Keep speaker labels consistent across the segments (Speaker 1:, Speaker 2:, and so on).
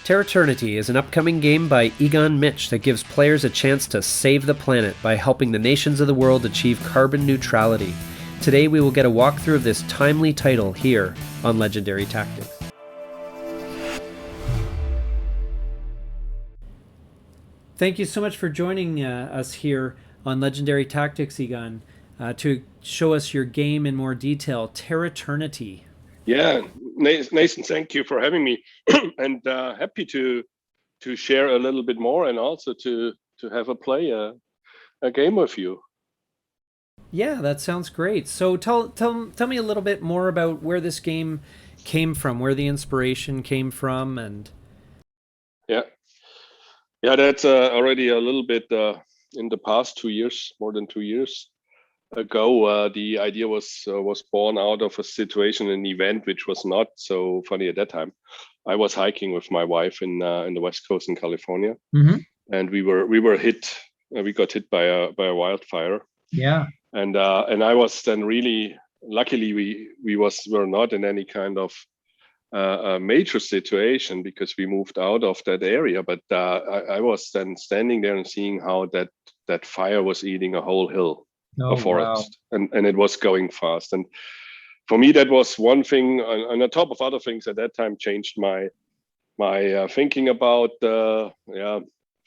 Speaker 1: Terraternity is an upcoming game by Igan Mich that gives players a chance to save the planet by helping the nations of the world achieve carbon neutrality. Today we will get a walkthrough of this timely title here on Legendary Tactics. Thank you so much for joining us here on Legendary Tactics, Igan, to show us your game in more detail, Terraternity.
Speaker 2: Yeah, Nathan, thank you for having me, and happy to share a little bit more, and also to have a game with you.
Speaker 1: Yeah, that sounds great. So tell me a little bit more about where this game came from, where the inspiration came from, and
Speaker 2: yeah, that's already a little bit in the past 2 years, more than 2 years ago. The idea was born out of a situation, an event which was not so funny at that time. I was hiking with my wife in the West Coast in California, and we were hit. We got hit by a wildfire.
Speaker 1: Yeah.
Speaker 2: And I was then really luckily we were not in any kind of a major situation because we moved out of that area. But I was then standing there and seeing how that fire was eating a whole hill. A forest, wow. and it was going fast. And for me, that was one thing. On the top of other things at that time, changed my thinking about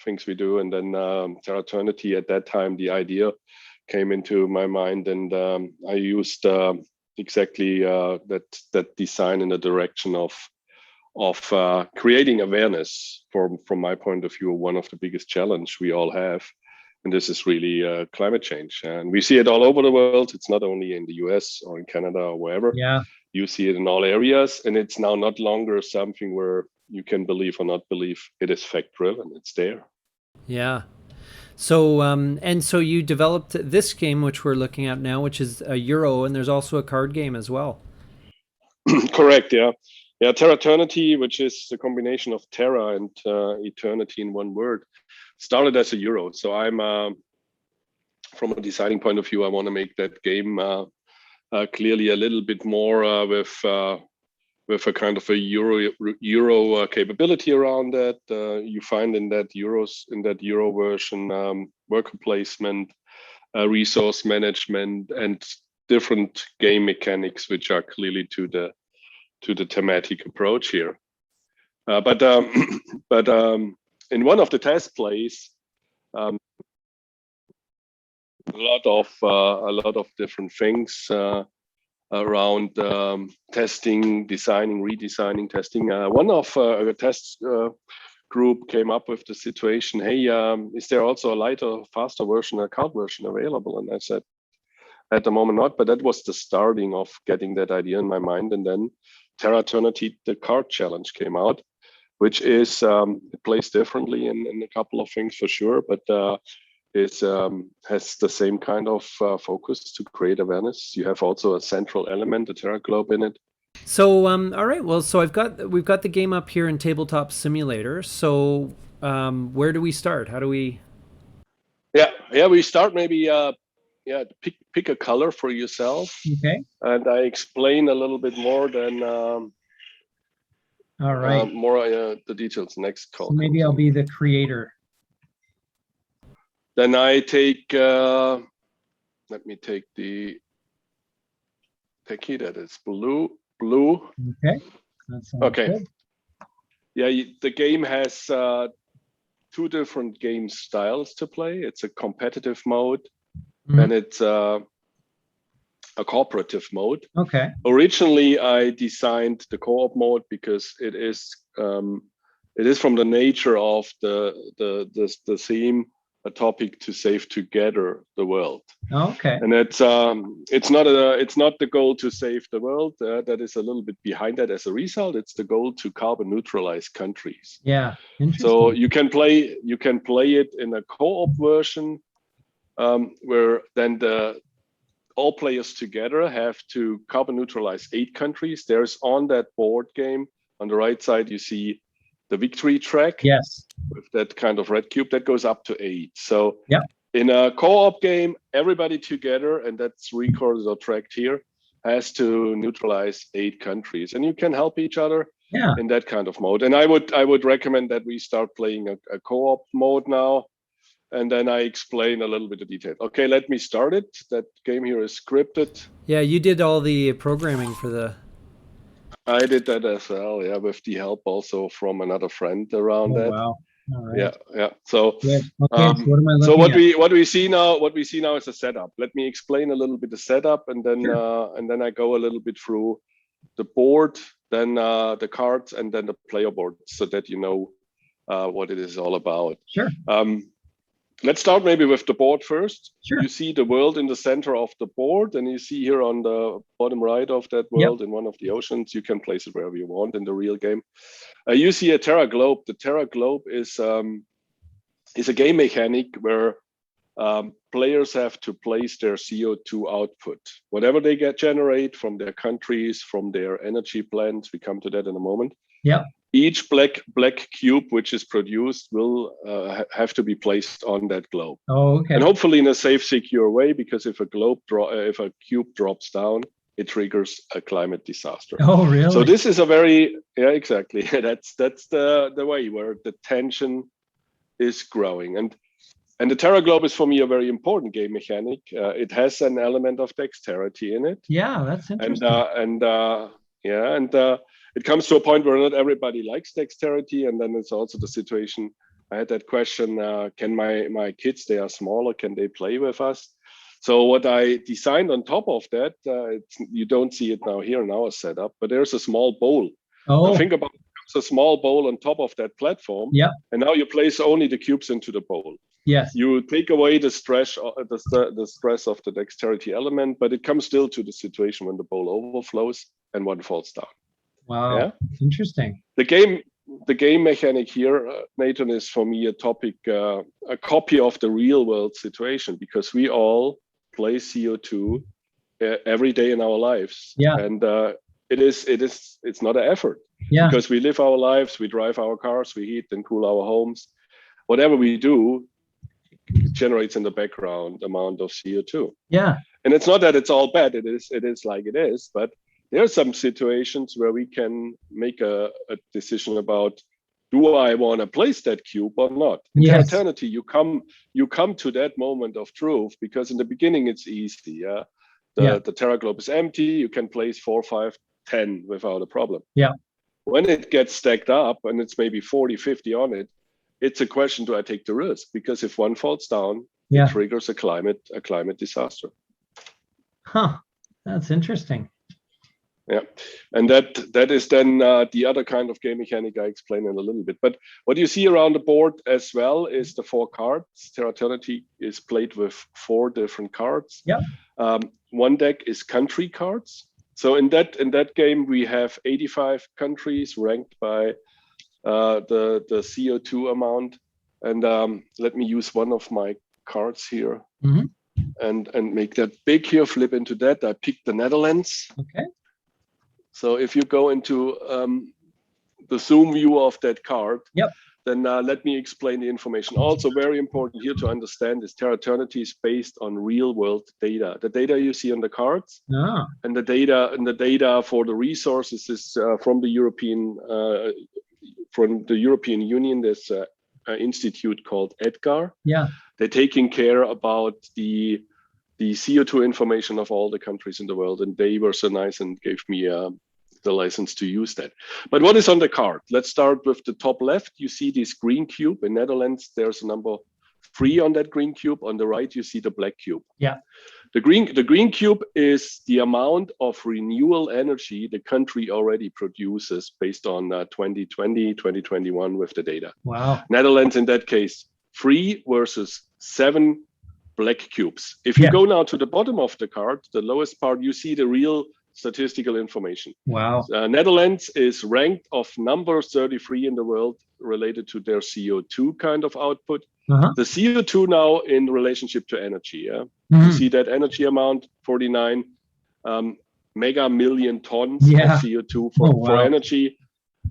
Speaker 2: things we do. And then Terraternity at that time, the idea came into my mind, and I used exactly that design in the direction of creating awareness from my point of view. One of the biggest challenge we all have. And this is really climate change. And we see it all over the world. It's not only in the US or in Canada or wherever.
Speaker 1: Yeah.
Speaker 2: You see it in all areas. And it's now not longer something where you can believe or not believe. It is fact-driven. It's there.
Speaker 1: Yeah. So, and so you developed this game, which we're looking at now, which is a Euro, and there's also a card game as well.
Speaker 2: Correct, yeah. Yeah, Terraternity, which is the combination of Terra and eternity in one word, started as a Euro. So I'm, from a designing point of view, I want to make that game clearly a little bit more with a kind of a Euro capability around that. You find in that Euro version worker placement, resource management, and different game mechanics, which are clearly to the thematic approach here. But in one of the test plays, a lot of different things around testing, designing, redesigning, testing. One of a test group came up with the situation, hey, is there also a lighter, faster version, a card version available? And I said, at the moment not, but that was the starting of getting that idea in my mind. And then Terraternity, the card challenge, came out, which is it plays differently in a couple of things for sure, but has the same kind of focus to create awareness. You have also a central element, the Terra globe, in it.
Speaker 1: So all right, well, so we've got the game up here in Tabletop Simulator. So where do we start? How do we?
Speaker 2: Yeah, we start maybe. Pick a color for yourself.
Speaker 1: Okay.
Speaker 2: And I explain a little bit more than.
Speaker 1: All right.
Speaker 2: More the details next call.
Speaker 1: So maybe I'll be the creator.
Speaker 2: Then I take. Let me take the. Techie that is blue.
Speaker 1: Okay.
Speaker 2: Okay.
Speaker 1: Good.
Speaker 2: Yeah, the game has two different game styles to play. It's a competitive mode, and it's a cooperative mode.
Speaker 1: Okay.
Speaker 2: Originally, I designed the co-op mode because it is from the nature of the theme, a topic to save together the world.
Speaker 1: Okay.
Speaker 2: And it's not the goal to save the world. That is a little bit behind that as a result. It's the goal to carbon neutralize countries.
Speaker 1: Yeah. Interesting.
Speaker 2: So you can play it in a co-op version, where then all players together have to carbon neutralize 8 countries. There's on that board game on the right side, you see the victory track.
Speaker 1: Yes.
Speaker 2: With that kind of red cube that goes up to 8. So
Speaker 1: yeah.
Speaker 2: In a co-op game, everybody together, and that's recorded or tracked here, has to neutralize 8 countries. And you can help each other
Speaker 3: Yeah.
Speaker 2: in that kind of mode. And I would recommend that we start playing a co-op mode now. And then I explain a little bit of detail. Okay, let me start it. That game here is scripted.
Speaker 1: Yeah, you did all the programming for the...
Speaker 2: I did that as well, yeah, with the help also from another friend around that.
Speaker 3: Wow. All right.
Speaker 2: Yeah. So,
Speaker 3: Good. Okay, so what am I looking
Speaker 2: so
Speaker 3: at?
Speaker 2: what we see now is a setup. Let me explain a little bit the setup, and then I go a little bit through the board, then the cards, and then the player board, so that you know what it is all about.
Speaker 3: Sure.
Speaker 2: Let's start maybe with the board first.
Speaker 3: Sure.
Speaker 2: You see the world in the center of the board, and you see here on the bottom right of that world in one of the oceans. You can place it wherever you want in the real game. You see a Terra globe. The Terra globe is a game mechanic where players have to place their CO2 output, whatever they generate from their countries, from their energy plants. We come to that in a moment.
Speaker 3: Yeah.
Speaker 2: Each black cube which is produced will have to be placed on that globe.
Speaker 3: Oh, okay.
Speaker 2: And hopefully in a safe, secure way, because if a cube drops down, it triggers a climate disaster.
Speaker 3: Oh, really?
Speaker 2: So this is a very exactly. That's the way where the tension is growing. And the Terra globe is for me a very important game mechanic. It has an element of dexterity in it.
Speaker 3: Yeah, that's interesting.
Speaker 2: It comes to a point where not everybody likes dexterity, and then it's also the situation. I had that question: can my kids, they are smaller, can they play with us? So what I designed on top of that, you don't see it now here in our setup, but there's a small bowl.
Speaker 3: Oh.
Speaker 2: Now think about a small bowl on top of that platform.
Speaker 3: Yeah.
Speaker 2: And now you place only the cubes into the bowl.
Speaker 3: Yes.
Speaker 2: You take away the stress of the dexterity element, but it comes still to the situation when the bowl overflows and one falls down.
Speaker 3: Wow.
Speaker 2: Yeah?
Speaker 3: Interesting.
Speaker 2: The game mechanic here, Nathan, is for me a topic, a copy of the real world situation, because we all play CO2 every day in our lives.
Speaker 3: Yeah.
Speaker 2: And it's not an effort.
Speaker 3: Yeah.
Speaker 2: Because we live our lives, we drive our cars, we heat and cool our homes. Whatever we do generates in the background amount of CO2.
Speaker 3: Yeah.
Speaker 2: And it's not that it's all bad. It is like it is, but there are some situations where we can make a decision about, do I want to place that cube or not? In Terraternity, you come to that moment of truth, because in the beginning it's easy. Yeah, the Terra globe is empty. You can place 4, 5, 10 without a problem.
Speaker 3: Yeah. When
Speaker 2: it gets stacked up and it's maybe 40, 50 on it, it's a question: do I take the risk? Because if one falls down, it triggers a climate disaster.
Speaker 3: Huh. That's interesting.
Speaker 2: Yeah, and that is then the other kind of game mechanic I explain in a little bit. But what you see around the board as well is the 4 cards. Terraternity is played with 4 different cards.
Speaker 3: Yeah.
Speaker 2: One deck is country cards. So in that game we have 85 countries ranked by the CO2 amount. And let me use one of my cards here and make that big here. Flip into that. I picked the Netherlands.
Speaker 3: Okay.
Speaker 2: So if you go into the zoom view of that card, then let me explain the information. Also very important here to understand is Terraternity is based on real world data. The data you see on the cards and the data for the resources is from the European Union. There's an institute called EDGAR. Yeah. They're taking care about the CO2 information of all the countries in the world, and they were so nice and gave me the license to use that. But what is on the card? Let's start with the top left. You see this green cube. In Netherlands, there's a number 3 on that green cube. On the right, you see the black cube. Yeah. The green cube is the amount of renewable energy the country already produces based on 2020, 2021 with the data. Wow. Netherlands, in that case, 3 versus 7 black cubes. If you go now to the bottom of the card, the lowest part, you see the real statistical information. Wow. Netherlands is ranked of number 33 in the world related to their CO2 kind of output. The CO2 now in relationship to energy. Yeah. You see that energy amount, 49 mega million tons of CO2 for energy.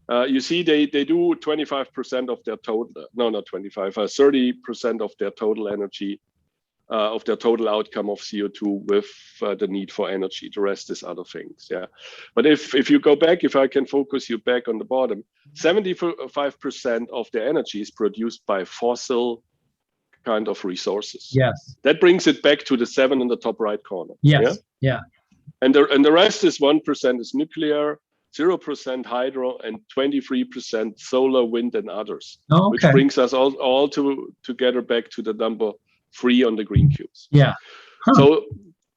Speaker 2: You see they do 25% of their total, no, not 25, 30% of their total energy of their total outcome of CO2 with the need for energy. The rest is other things. Yeah, but if you go back, if I can focus you back on the bottom, 75% of the energy is produced by fossil kind of resources.
Speaker 3: Yes.
Speaker 2: That brings it back to the 7 in the top right corner.
Speaker 3: Yes. Yeah.
Speaker 2: And the rest is 1% is nuclear, 0% hydro, and 23% solar, wind, and others.
Speaker 3: Oh,
Speaker 2: which
Speaker 3: okay.
Speaker 2: brings us all together back to the number 3 on the green cubes.
Speaker 3: Yeah. Huh.
Speaker 2: So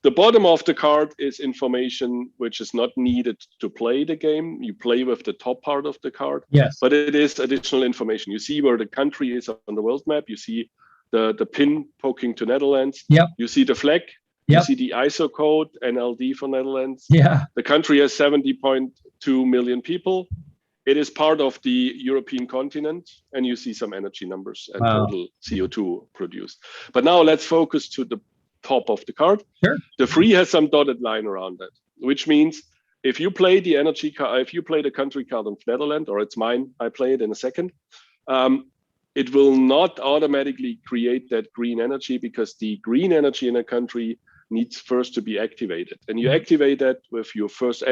Speaker 2: the bottom of the card is information which is not needed to play the game. You play with the top part of the card.
Speaker 3: Yes.
Speaker 2: But it is additional information. You see where the country is on the world map. You see the pin poking to Netherlands.
Speaker 3: Yep.
Speaker 2: You see the flag.
Speaker 3: Yep.
Speaker 2: You see the ISO code, NLD for Netherlands.
Speaker 3: Yeah.
Speaker 2: The country has 70.2 million people. It is part of the European continent, and you see some energy numbers and total CO2 produced. But now let's focus to the top of the card.
Speaker 3: Sure.
Speaker 2: The 3 has some dotted line around it, which means if you play the energy card, if you play the country card of Netherlands, or it's mine, I play it in a second, it will not automatically create that green energy, because the green energy in a country needs first to be activated. And you activate that with your first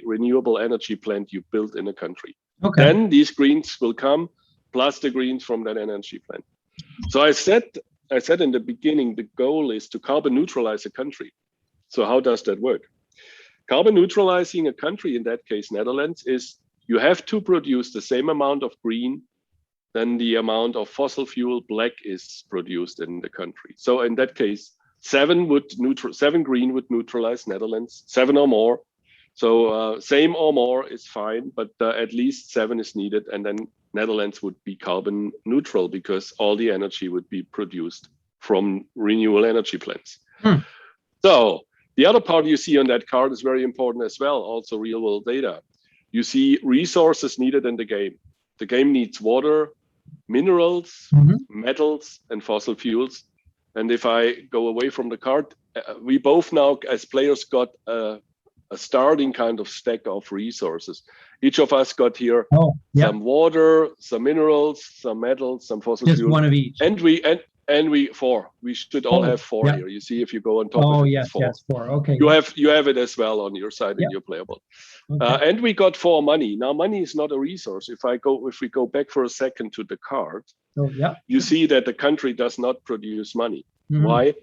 Speaker 2: renewable energy plant you built in a country.
Speaker 3: Okay.
Speaker 2: Then these greens will come, plus the greens from that energy plant. So I said in the beginning, the goal is to carbon neutralize a country. So how does that work? Carbon neutralizing a country, in that case Netherlands, is you have to produce the same amount of green than the amount of fossil fuel black is produced in the country. So in that case, 7 green would neutralize Netherlands, 7 or more. So same or more is fine, but at least 7 is needed, and then Netherlands would be carbon neutral because all the energy would be produced from renewable energy plants. So the other part you see on that card is very important as well, also real world data. You see resources needed in the game. The game needs water, minerals, metals, and fossil fuels. And if I go away from the card, we both now as players got a starting kind of stack of resources. Each of us got here some water, some minerals, some metals, some fossil fuels.
Speaker 3: Just one of each.
Speaker 2: And we 4. We should all have 4 here. You see, if you go on top of it,
Speaker 3: yes,
Speaker 2: 4.
Speaker 3: yes, 4. Okay.
Speaker 2: You have it as well on your side in your playable.
Speaker 3: Okay.
Speaker 2: And we got 4 money. Now money is not a resource. If we go back for a second to the card, you see that the country does not produce money. Why?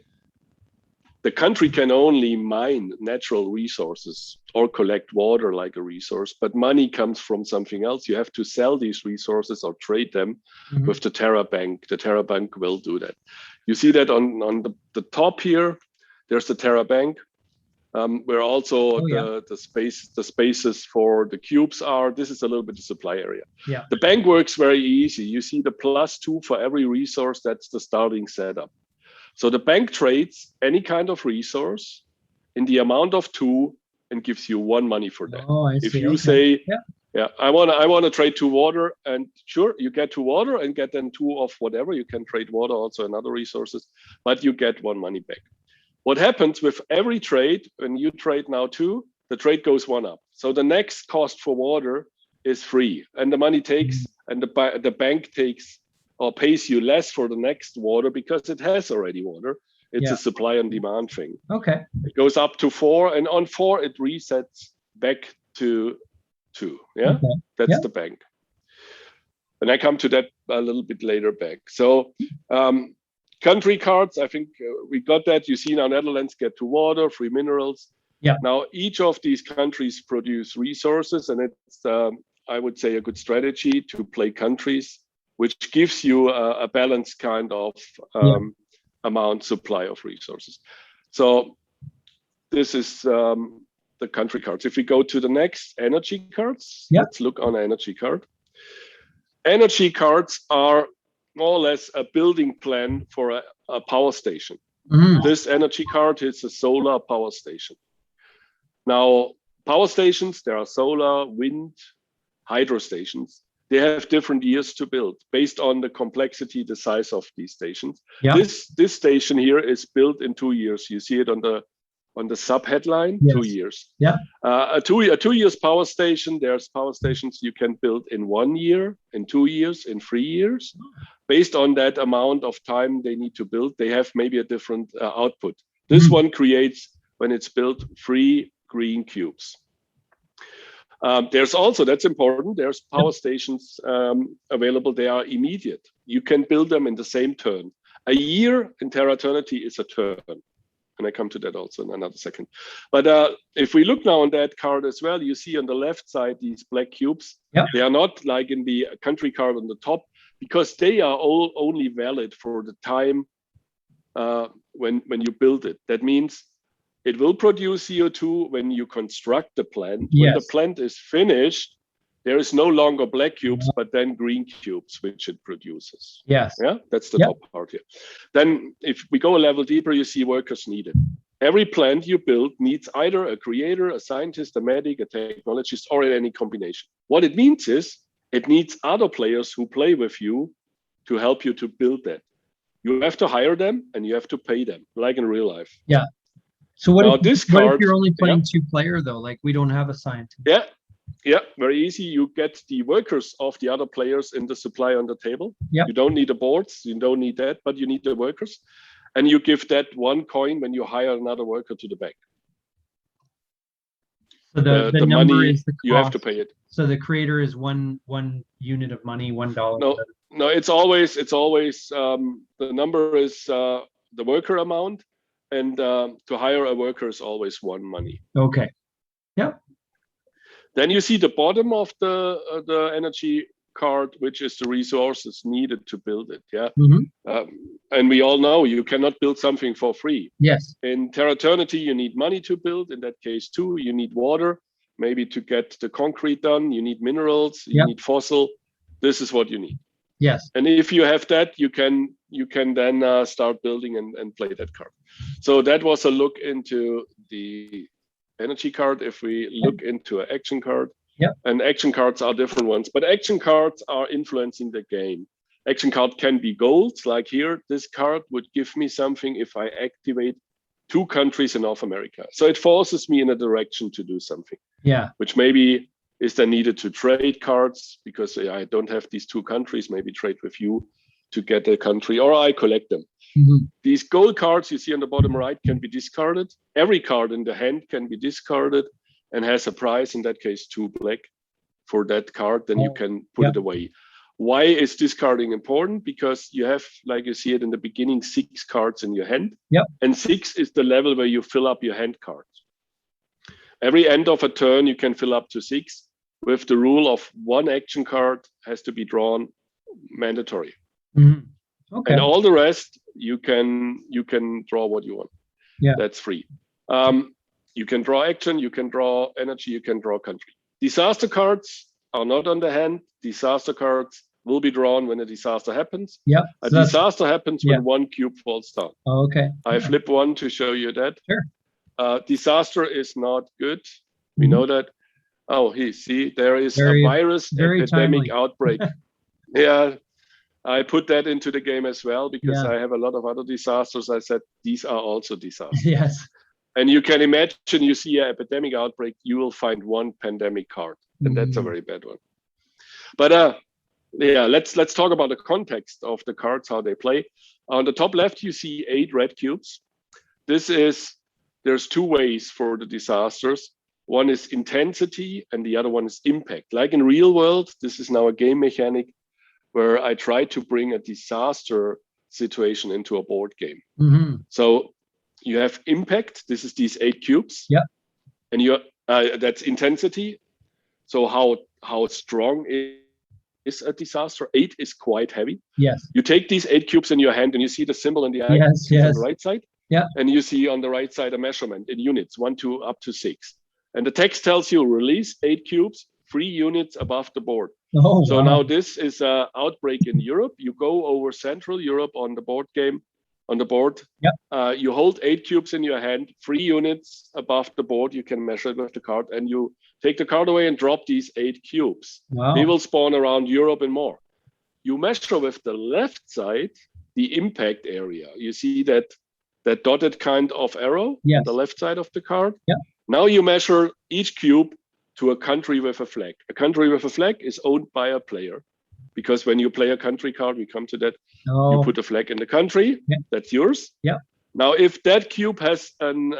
Speaker 2: The country can only mine natural resources or collect water like a resource, but money comes from something else. You have to sell these resources or trade them with the Terra Bank. The Terra Bank will do that. You see that on the top here, there's the Terra Bank, where also the spaces for the cubes are. This is a little bit the supply area.
Speaker 3: Yeah.
Speaker 2: The bank works very easy. You see the +2 for every resource. That's the starting setup. So the bank trades any kind of resource in the amount of 2 and gives you 1 money for that.
Speaker 3: Oh, I see.
Speaker 2: If you say, I want to trade 2 water, and sure, you get 2 water and get then 2 of whatever. You can trade water also and other resources, but you get 1 money back. What happens with every trade, when you trade now 2, the trade goes 1 up. So the next cost for water is free, and the money takes, and the bank takes or pays you less for the next water because it has already water. It's a supply and demand thing.
Speaker 3: Okay.
Speaker 2: It goes up to 4, and on 4 it resets back to 2. Yeah, that's the bank. And I come to that a little bit later back. So country cards, I think we got that. You see now Netherlands get to water, free minerals.
Speaker 3: Yeah.
Speaker 2: Now each of these countries produce resources, and it's I would say a good strategy to play countries, which gives you a balanced kind of amount supply of resources. So this is the country cards. If we go to the next energy cards, let's look on energy card. Energy cards are more or less a building plan for a power station. This energy card is a solar power station. Now, power stations, there are solar, wind, hydro stations. They have different years to build based on the complexity, the size of these stations. This station here is built in 2 years. You see it on on the sub-headline,
Speaker 3: Yes.
Speaker 2: 2 years.
Speaker 3: Yeah.
Speaker 2: A 2 years power station, there's power stations you can build in 1 year, in 2 years, in 3 years. Based on that amount of time they need to build, they have maybe a different output. This one creates, when it's built, 3 green cubes. There's also, that's important, there's power stations available. They are immediate. You can build them in the same turn. A year in Terraternity is a turn. And I come to that also in another second. But if we look now on that card as well, you see on the left side, these black cubes.
Speaker 3: Yep.
Speaker 2: They are not like in the country card on the top, because they are all only valid for the time when you build it. That means it will produce CO2 when you construct the plant.
Speaker 3: Yes.
Speaker 2: When the plant is finished, there is no longer black cubes, but then green cubes, which it produces.
Speaker 3: Yes.
Speaker 2: Yeah, that's the top part here. Then if we go a level deeper, you see workers needed. Every plant you build needs either a creator, a scientist, a medic, a technologist, or any combination. What it means is it needs other players who play with you to help you to build that. You have to hire them and you have to pay them, like in real life.
Speaker 3: Yeah. So what,
Speaker 2: now,
Speaker 3: what if you're only playing 2-player though? Like we don't have a scientist.
Speaker 2: Yeah, very easy. You get the workers of the other players in the supply on the table. You don't need the boards, you don't need that, but you need the workers. And you give that 1 coin when you hire another worker to the bank.
Speaker 3: So the number
Speaker 2: money,
Speaker 3: is the cost.
Speaker 2: You have to pay it.
Speaker 3: So the creator is one unit of money, $1.
Speaker 2: No, it's always the number is the worker amount, and to hire a worker is always 1 money.
Speaker 3: Okay. Yeah.
Speaker 2: Then you see the bottom of the energy card, which is the resources needed to build it. Yeah. And we all know you cannot build something for free.
Speaker 3: Yes.
Speaker 2: In Terraternity, you need money to build. In that case, too, you need water, maybe to get the concrete done. You need minerals. You need fossil. This is what you need.
Speaker 3: Yes.
Speaker 2: And if you have that, you can then start building and play that card. So that was a look into the energy card. If we look into an action card, and action cards are different ones, but action cards are influencing the game. Action card can be gold, like here. This card would give me something if I activate 2 countries in North America. So it forces me in a direction to do something. Yeah. Which maybe is then needed to trade cards, because I don't have these 2 countries, maybe trade with you to get a country, or I collect them. These gold cards you see on the bottom right can be discarded. Every card in the hand can be discarded and has a price, in that case 2 black for that card, then you can put it away. Why is discarding important? Because you have, like you see it in the beginning, 6 cards in your hand. And 6 is the level where you fill up your hand cards. Every end of a turn, you can fill up to 6, with the rule of 1 action card has to be drawn mandatory. Okay. And all the rest, you can draw what you want. That's free. You can draw action, you can draw energy, you can draw country. Disaster cards are not on the hand. Disaster cards will be drawn when a disaster happens. A disaster happens when 1 cube falls down. Okay. I flip 1 to show you that. Sure. Disaster is not good. We know that. Oh, see, there is a virus epidemic outbreak. I put that into the game as well, because I have a lot of other disasters. I said, these are also disasters. Yes. And you can imagine, you see an epidemic outbreak, you will find 1 pandemic card, and that's a very bad one. But let's talk about the context of the cards, how they play. On the top left, you see 8 red cubes. There's 2 ways for the disasters. One is intensity, and the other one is impact. Like in real world, this is now a game mechanic where I try to bring a disaster situation into a board game. So you have impact. This is these 8 cubes. And that's intensity. So how strong is a disaster? 8 is quite heavy. You take these 8 cubes in your hand, and you see the symbol in the eye on the right side. And you see on the right side a measurement in units, 1 to up to 6. And the text tells you release 8 cubes, 3 units above the board. So now this is an outbreak in Europe. You go over Central Europe on the board game, on the board. You hold 8 cubes in your hand, 3 units above the board. You can measure it with the card, and you take the card away and drop these 8 cubes. They will spawn around Europe and more. You measure with the left side the impact area. You see that that dotted kind of arrow
Speaker 3: Yes.
Speaker 2: on the left side of the card.
Speaker 3: Yeah.
Speaker 2: Now you measure each cube to a country with a flag. A country with a flag is owned by a player, because when you play a country card, we come to that, you put a flag in the country, that's yours.
Speaker 3: Yeah.
Speaker 2: Now, if that cube has and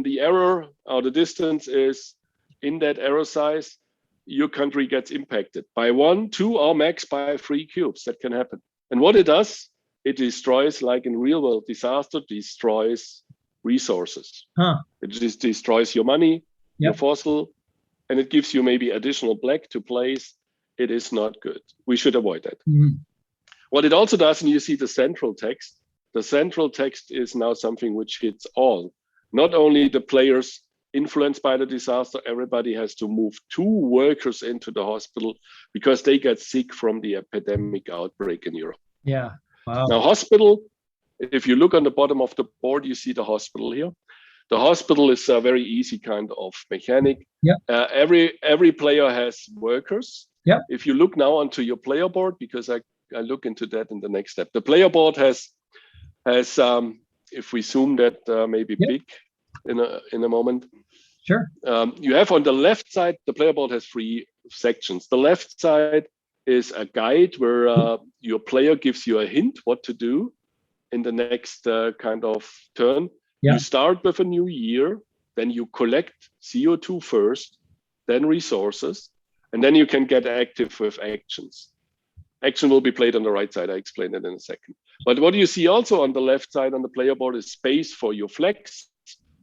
Speaker 2: the error or the distance is in that error size, your country gets impacted by 1, 2, or max by 3 cubes. That can happen. And what it does, it destroys, like in real world disaster, destroys resources. It just destroys your money, your fossil, and it gives you maybe additional black to place. It is not good. We should avoid that. What it also does, and you see the central text is now something which hits all, not only the players influenced by the disaster. Everybody has to move 2 workers into the hospital because they get sick from the epidemic outbreak in Europe.
Speaker 3: Yeah. Wow.
Speaker 2: Now, hospital, if you look on the bottom of the board, you see the hospital here. The hospital is a very easy kind of mechanic.
Speaker 3: Yeah.
Speaker 2: Every player has workers.
Speaker 3: Yeah.
Speaker 2: If you look now onto your player board, because I look into that in the next step. The player board has if we zoom that maybe big in a moment.
Speaker 3: Sure.
Speaker 2: You have on the left side, the player board has 3 sections. The left side is a guide where your player gives you a hint what to do in the next kind of turn.
Speaker 3: Yeah.
Speaker 2: You start with a new year, then you collect CO2 first, then resources, and then you can get active with actions. Action will be played on the right side. I explain that in a second. But what you see also on the left side on the player board is space for your flags,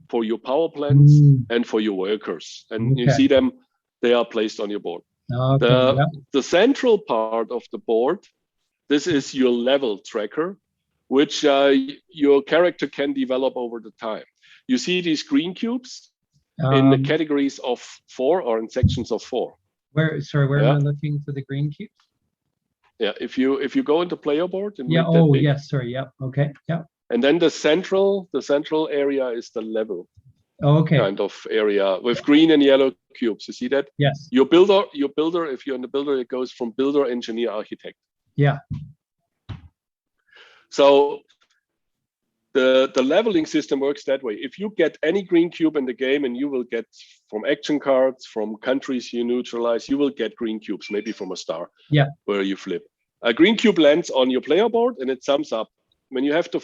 Speaker 2: for your power plants, and for your workers. And you see them, they are placed on your board. The central part of the board, this is your level tracker, which your character can develop over the time. You see these green cubes in the categories of 4 or in sections of 4.
Speaker 3: Where am I looking for the green cubes?
Speaker 2: Yeah, if you go into player board and
Speaker 3: yes, sorry, okay,
Speaker 2: and then the central area is the level kind of area with green and yellow cubes. You see that?
Speaker 3: Yes.
Speaker 2: Your builder, if you're in the builder, it goes from builder, engineer, architect.
Speaker 3: Yeah.
Speaker 2: So the leveling system works that way. If you get any green cube in the game, and you will get from action cards, from countries you neutralize, you will get green cubes, maybe from a star where you flip. A green cube lands on your player board and it sums up. When you have the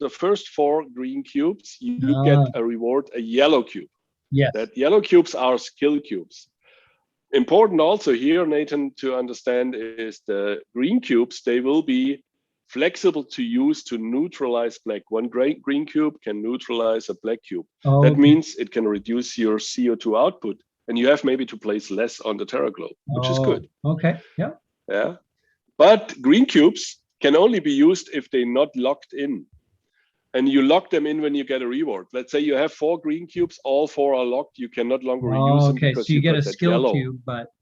Speaker 2: first 4 green cubes, you get a reward, a yellow cube.
Speaker 3: Yes.
Speaker 2: That yellow cubes are skill cubes. Important also here, Nathan, to understand is the green cubes, they will be flexible to use to neutralize black. One green cube can neutralize a black cube. That means it can reduce your CO2 output, and you have maybe to place less on the Terra globe, which is good.
Speaker 3: Okay. Yeah.
Speaker 2: But green cubes can only be used if they're not locked in. And you lock them in when you get a reward. Let's say you have 4 green cubes, all 4 are locked. You cannot longer reuse them because
Speaker 3: so you get a skill
Speaker 2: yellow
Speaker 3: cube, but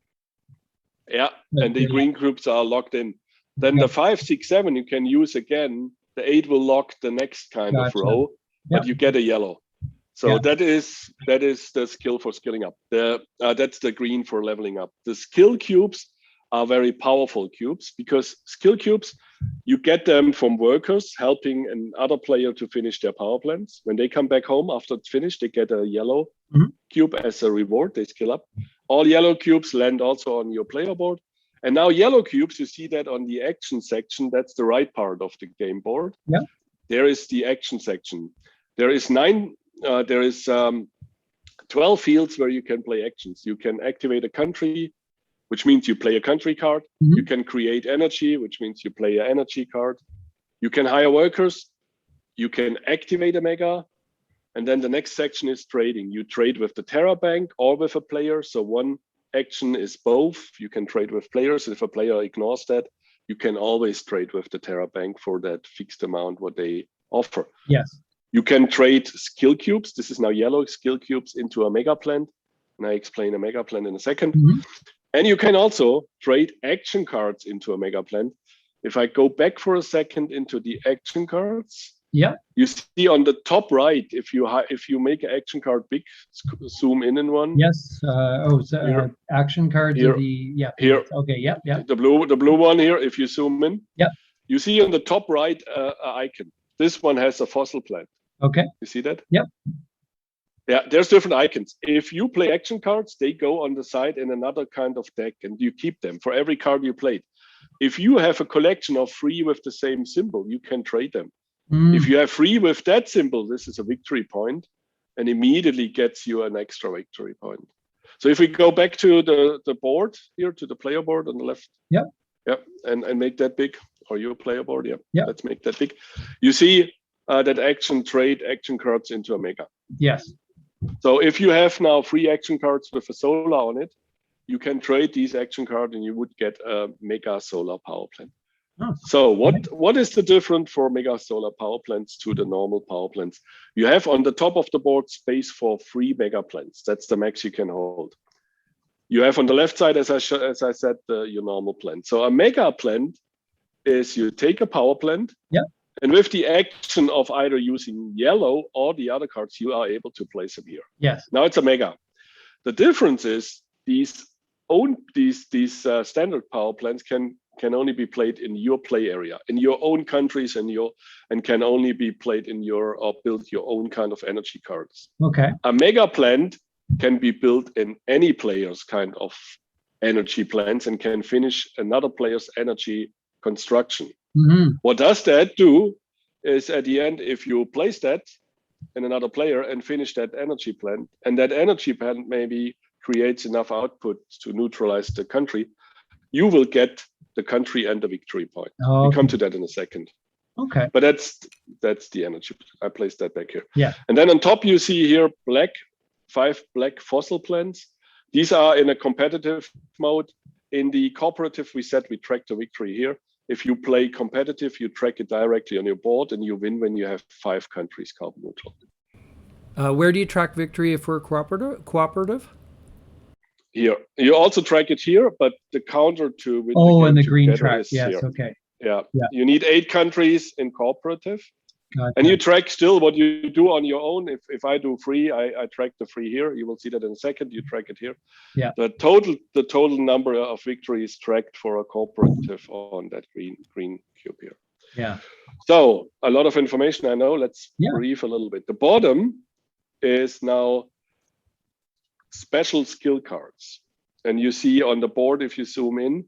Speaker 2: and the green cubes are locked in. Then the 5, 6, 7 you can use again. The 8 will lock the next kind of row, but you get a yellow. So that is the skill for skilling up. That's the green for leveling up. The skill cubes are very powerful cubes, because skill cubes, you get them from workers helping another player to finish their power plants. When they come back home after it's finished, they get a yellow cube as a reward. They skill up. All yellow cubes land also on your player board. And now yellow cubes, you see that on the action section. That's the right part of the game board.
Speaker 3: Yeah.
Speaker 2: There is the action section. There is 12 fields where you can play actions. You can activate a country, which means you play a country card. You can create energy, which means you play an energy card. You can hire workers. You can activate a mega. And then the next section is trading. You trade with the Terra Bank or with a player. So one action is both. You can trade with players. If a player ignores that, you can always trade with the Terra Bank for that fixed amount what they offer.
Speaker 3: Yes.
Speaker 2: You can trade skill cubes. This is now yellow skill cubes into a mega plant. And I explain a mega plant in a second. And you can also trade action cards into a mega plant. If I go back for a second into the action cards, you see on the top right, if you make an action card big, zoom in one.
Speaker 3: Yes. Action cards
Speaker 2: here,
Speaker 3: are the
Speaker 2: here.
Speaker 3: Okay. Yeah.
Speaker 2: The blue one here. If you zoom in,
Speaker 3: you
Speaker 2: see on the top right an icon. this one has a fossil plant.
Speaker 3: Okay.
Speaker 2: You see that?
Speaker 3: Yep.
Speaker 2: Yeah, there's different icons. If you play action cards, they go on the side in another kind of deck, and you keep them for every card you played. If you have a collection of 3 with the same symbol, you can trade them. If you have 3 with that symbol, this is a victory point, and immediately gets you an extra victory point. So if we go back to the board here, to the player board on the left.
Speaker 3: Yep.
Speaker 2: Yep, and make that big, or your player board. Yep.
Speaker 3: Yep.
Speaker 2: Let's make that big. You see that trade action cards into a mega.
Speaker 3: Yes.
Speaker 2: So if you have now 3 action cards with a solar on it, you can trade these action cards and you would get a mega solar power plant.
Speaker 3: Oh.
Speaker 2: So what is the difference for mega solar power plants to the normal power plants? You have on the top of the board space for 3 mega plants. That's the max you can hold. You have on the left side, as I said, your normal plant. So a mega plant is you take a power plant.
Speaker 3: Yeah.
Speaker 2: And with the action of either using yellow or the other cards, you are able to place them here.
Speaker 3: Yes.
Speaker 2: Now it's a mega. The difference is these standard power plants can only be played in your play area, in your own countries, and can only be played in or build your own kind of energy cards.
Speaker 3: Okay.
Speaker 2: A mega plant can be built in any player's kind of energy plants and can finish another player's energy construction.
Speaker 3: Mm-hmm.
Speaker 2: What does that do is at the end, if you place that in another player and finish that energy plant, and that energy plant maybe creates enough output to neutralize the country, you will get the country and the victory point.
Speaker 3: Oh,
Speaker 2: We come to that in a second.
Speaker 3: Okay.
Speaker 2: But that's the energy. I placed that back here.
Speaker 3: Yeah.
Speaker 2: And then on top you see here 5 black fossil plants. These are in a competitive mode. In the cooperative, we said we track the victory here. If you play competitive, you track it directly on your board, and you win when you have 5 countries carbon neutral.
Speaker 1: Where do you track victory if we're cooperative?
Speaker 2: Here, you also track it here, but the counter to win
Speaker 3: and the green
Speaker 2: together
Speaker 3: track.
Speaker 2: is
Speaker 3: Yes.
Speaker 2: here.
Speaker 3: Okay.
Speaker 2: Yeah.
Speaker 3: Yeah.
Speaker 2: You need 8 countries in cooperative.
Speaker 3: Gotcha.
Speaker 2: And you track still what you do on your own. If I do 3, I track the 3 here. You will see that in a second. You track it here.
Speaker 3: Yeah.
Speaker 2: The total number of victories tracked for a cooperative on that green cube here.
Speaker 3: Yeah.
Speaker 2: So a lot of information, I know. Let's brief a little bit. The bottom is now special skill cards, and you see on the board, if you zoom in,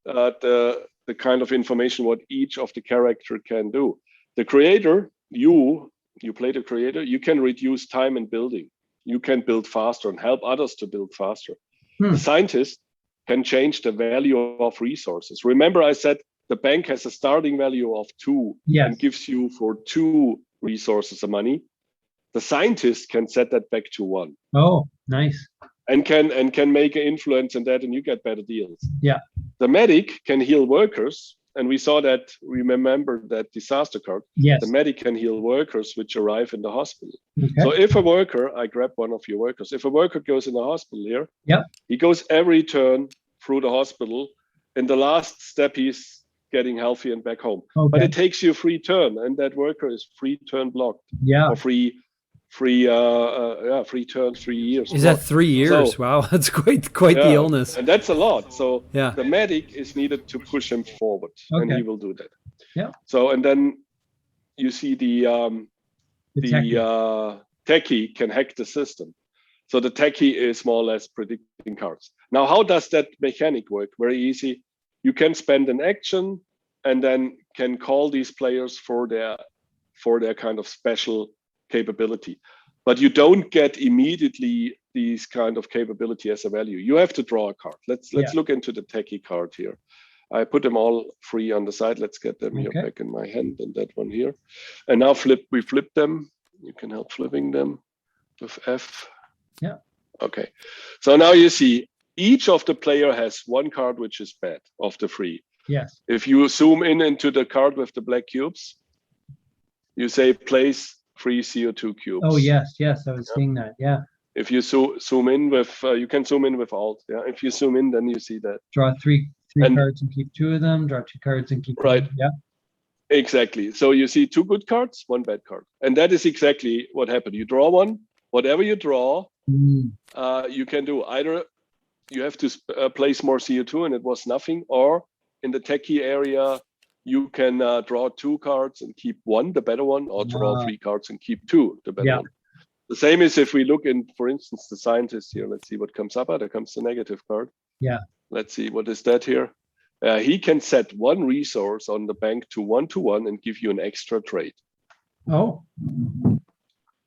Speaker 2: the kind of information what each of the character can do. The creator, you play the creator, you can reduce time in building. You can build faster and help others to build faster. The scientist can change the value of resources. Remember I said the bank has a starting value of 2 and gives you for 2 resources of money. The scientist can set that back to 1.
Speaker 3: Oh, nice.
Speaker 2: And can make an influence in that, and you get better deals.
Speaker 3: Yeah.
Speaker 2: The medic can heal workers. And we saw that, remember that disaster card.
Speaker 3: Yes.
Speaker 2: The medic can heal workers which arrive in the hospital.
Speaker 3: Okay.
Speaker 2: So if a worker, I grab one of your workers. If a worker goes in the hospital here, he goes every turn through the hospital. In the last step, he's getting healthy and back home.
Speaker 3: Okay.
Speaker 2: But it takes you 3 turn, and that worker is 3 turn blocked.
Speaker 3: Yeah.
Speaker 2: Or 3 turns, 3 years.
Speaker 1: Is that 3 years?
Speaker 2: So,
Speaker 1: wow, that's quite the illness.
Speaker 2: And that's a lot. So
Speaker 1: yeah.
Speaker 2: The medic is needed to push him forward, and he will do that.
Speaker 3: Yeah.
Speaker 2: So and then you see the techie can hack the system. So the techie is more or less predicting cards. Now, how does that mechanic work? Very easy. You can spend an action and then can call these players for their kind of special capability, but you don't get immediately these kind of capability as a value. You have to draw a card. Let's look into the techie card here. I put them all 3 on the side. Let's get them here back in my hand, and that one here. And now we flip them. You can help flipping them with F.
Speaker 3: Yeah.
Speaker 2: Okay. So now you see each of the player has 1 card which is bad of the 3.
Speaker 3: Yes.
Speaker 2: If you zoom in into the card with the black cubes, you say place 3 CO2 cubes.
Speaker 3: Oh yes, I was seeing that. Yeah.
Speaker 2: If you zoom in with, you can zoom in with Alt. Yeah. If you zoom in, then you see that.
Speaker 3: Draw 3 cards and keep 2 of them. Draw 2 cards and keep.
Speaker 2: Right.
Speaker 3: 2. Yeah.
Speaker 2: Exactly. So you see 2 good cards, 1 bad card, and that is exactly what happened. You draw one. Whatever you draw, you can do either. You have to place more CO2, and it was nothing, or in the techie area, you can draw 2 cards and keep 1, the better one, or draw 3 cards and keep 2, the better one. The same is if we look in, for instance, the scientist here. Let's see what comes up. There comes the negative card.
Speaker 3: Yeah.
Speaker 2: Let's see, what is that here? He can set 1 resource on the bank to 1 and give you an extra trade.
Speaker 3: Oh.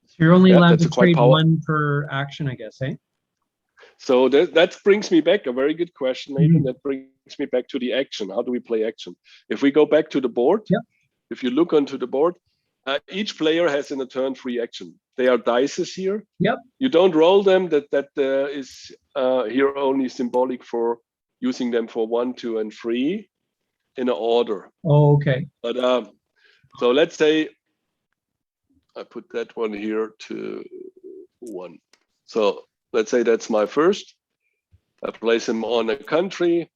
Speaker 3: So you're only allowed to trade
Speaker 2: power.
Speaker 3: 1 per action, I guess, eh?
Speaker 2: So that brings me back, a very good question, Nathan. That brings me back to the action. How do we play action? If we go back to the board, if you look onto the board, each player has in a turn 3 action. They are dices here.
Speaker 3: Yep.
Speaker 2: You don't roll them. That is here only symbolic for using them for 1, 2, and 3 in an order.
Speaker 3: Oh, okay.
Speaker 2: But so let's say I put that one here to 1. So let's say that's my first. I place him on a country.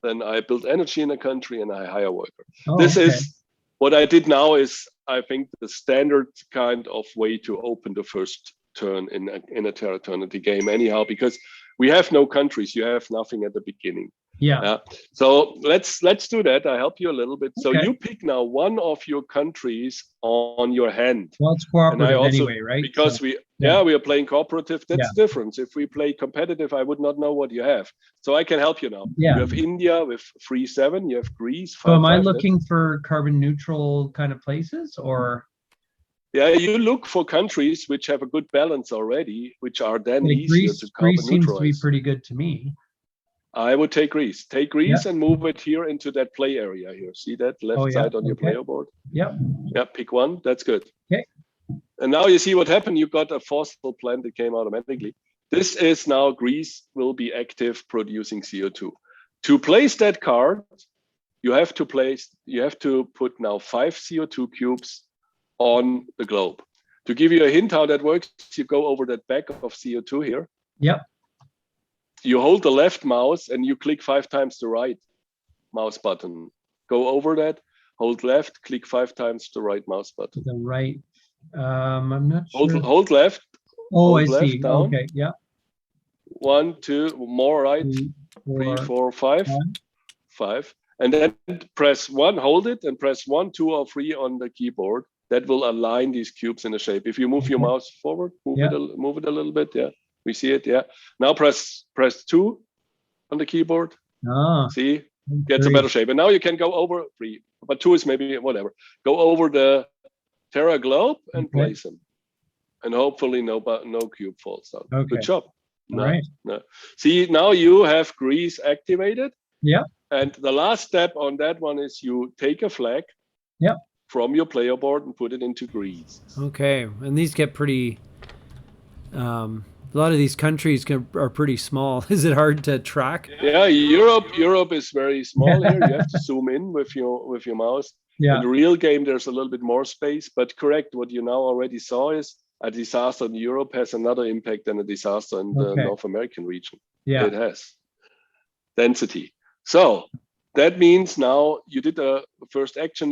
Speaker 2: Then I build energy in a country and I hire a worker.
Speaker 3: Oh,
Speaker 2: This
Speaker 3: okay.
Speaker 2: is what I did now is, I think, the standard kind of way to open the first turn in a Terraternity game anyhow, because we have no countries. You have nothing at the beginning.
Speaker 3: Yeah.
Speaker 2: So let's do that. I help you a little bit. So
Speaker 3: Okay.
Speaker 2: you pick now 1 of your countries on your hand.
Speaker 3: Well, it's cooperative
Speaker 2: also,
Speaker 3: anyway, right?
Speaker 2: Because
Speaker 3: so,
Speaker 2: we are playing cooperative. That's different. If we play competitive, I would not know what you have. So I can help you now.
Speaker 3: Yeah.
Speaker 2: You have India with 3-7. You have Greece 5-5.
Speaker 3: So am I looking for carbon neutral kind of places, or?
Speaker 2: Yeah, you look for countries which have a good balance already, which are then easier to carbon
Speaker 3: Greece seems to be
Speaker 2: neutralize.
Speaker 3: pretty good to me.
Speaker 2: I would take Greece. Take Greece and move it here into that play area here. See that left side on your player board?
Speaker 3: Yep.
Speaker 2: Yeah, pick 1. That's good.
Speaker 3: Okay.
Speaker 2: And now you see what happened. You got a fossil plant that came automatically. This is now Greece will be active producing CO2. To place that card, you have to put now 5 CO2 cubes on the globe. To give you a hint how that works, you go over that bag of CO2 here.
Speaker 3: Yep.
Speaker 2: You hold the left mouse and you click 5 times the right mouse button. Go over that, hold left, click 5 times the right mouse button.
Speaker 3: The right. I'm not sure.
Speaker 2: Hold left.
Speaker 3: Oh,
Speaker 2: hold
Speaker 3: I
Speaker 2: left
Speaker 3: see.
Speaker 2: down.
Speaker 3: Okay. Yeah.
Speaker 2: 1, 2, more right. 3, 4, 5. 5. And then press 1, hold it, and press 1, 2, or 3 on the keyboard. That will align these cubes in a shape. If you move your mouse forward, move it a little bit. Yeah, we see it. Yeah. Now press 2 on the keyboard. See, gets a better shape. And now you can go over 3, but 2 is maybe whatever. Go over the Terra globe and place them, and hopefully no cube falls down.
Speaker 3: Okay.
Speaker 2: Good job.
Speaker 3: Right.
Speaker 2: No. See, now you have Greece activated.
Speaker 3: Yeah.
Speaker 2: And the last step on that one is you take a flag.
Speaker 3: Yep.
Speaker 2: From your player board and put it into Greece.
Speaker 1: Okay, and these get pretty. A lot of these countries are pretty small. Is it hard to track?
Speaker 2: Yeah, Europe is very small here. You have to zoom in with your mouse.
Speaker 3: Yeah.
Speaker 2: In the real game, there's a little bit more space. But correct, what you now already saw is a disaster in Europe has another impact than a disaster in the North American region.
Speaker 3: Yeah.
Speaker 2: It has density. So that means now you did the first action.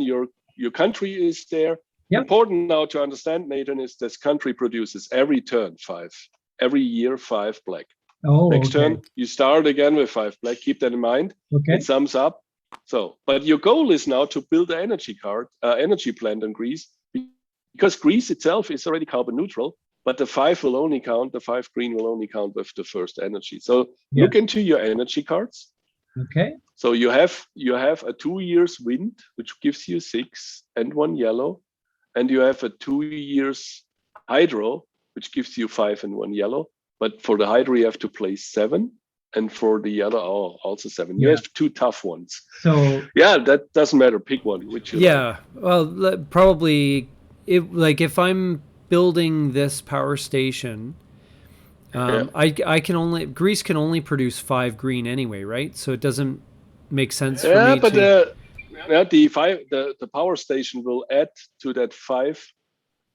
Speaker 2: Your country is there.
Speaker 3: Yep.
Speaker 2: Important now to understand, Nathan, is this country produces every turn 5, every year 5 black.
Speaker 3: Oh,
Speaker 2: Next turn, you start again with 5 black. Keep that in mind.
Speaker 3: Okay.
Speaker 2: It sums up. So, but your goal is now to build an energy plant in Greece, because Greece itself is already carbon neutral, but the 5 will only count, the 5 green will only count with the first energy. So look into your energy cards.
Speaker 3: Okay.
Speaker 2: So you have a 2 years wind, which gives you 6 and 1 yellow, and you have a 2 years hydro, which gives you 5 and 1 yellow. But for the hydro, you have to place 7, and for the other, also 7. You have 2 tough ones.
Speaker 3: So
Speaker 2: that doesn't matter. Pick one. Which you like.
Speaker 1: Well, probably if I'm building this power station. Greece can only produce 5 green anyway, right? So it doesn't make sense for me
Speaker 2: the power station will add to that 5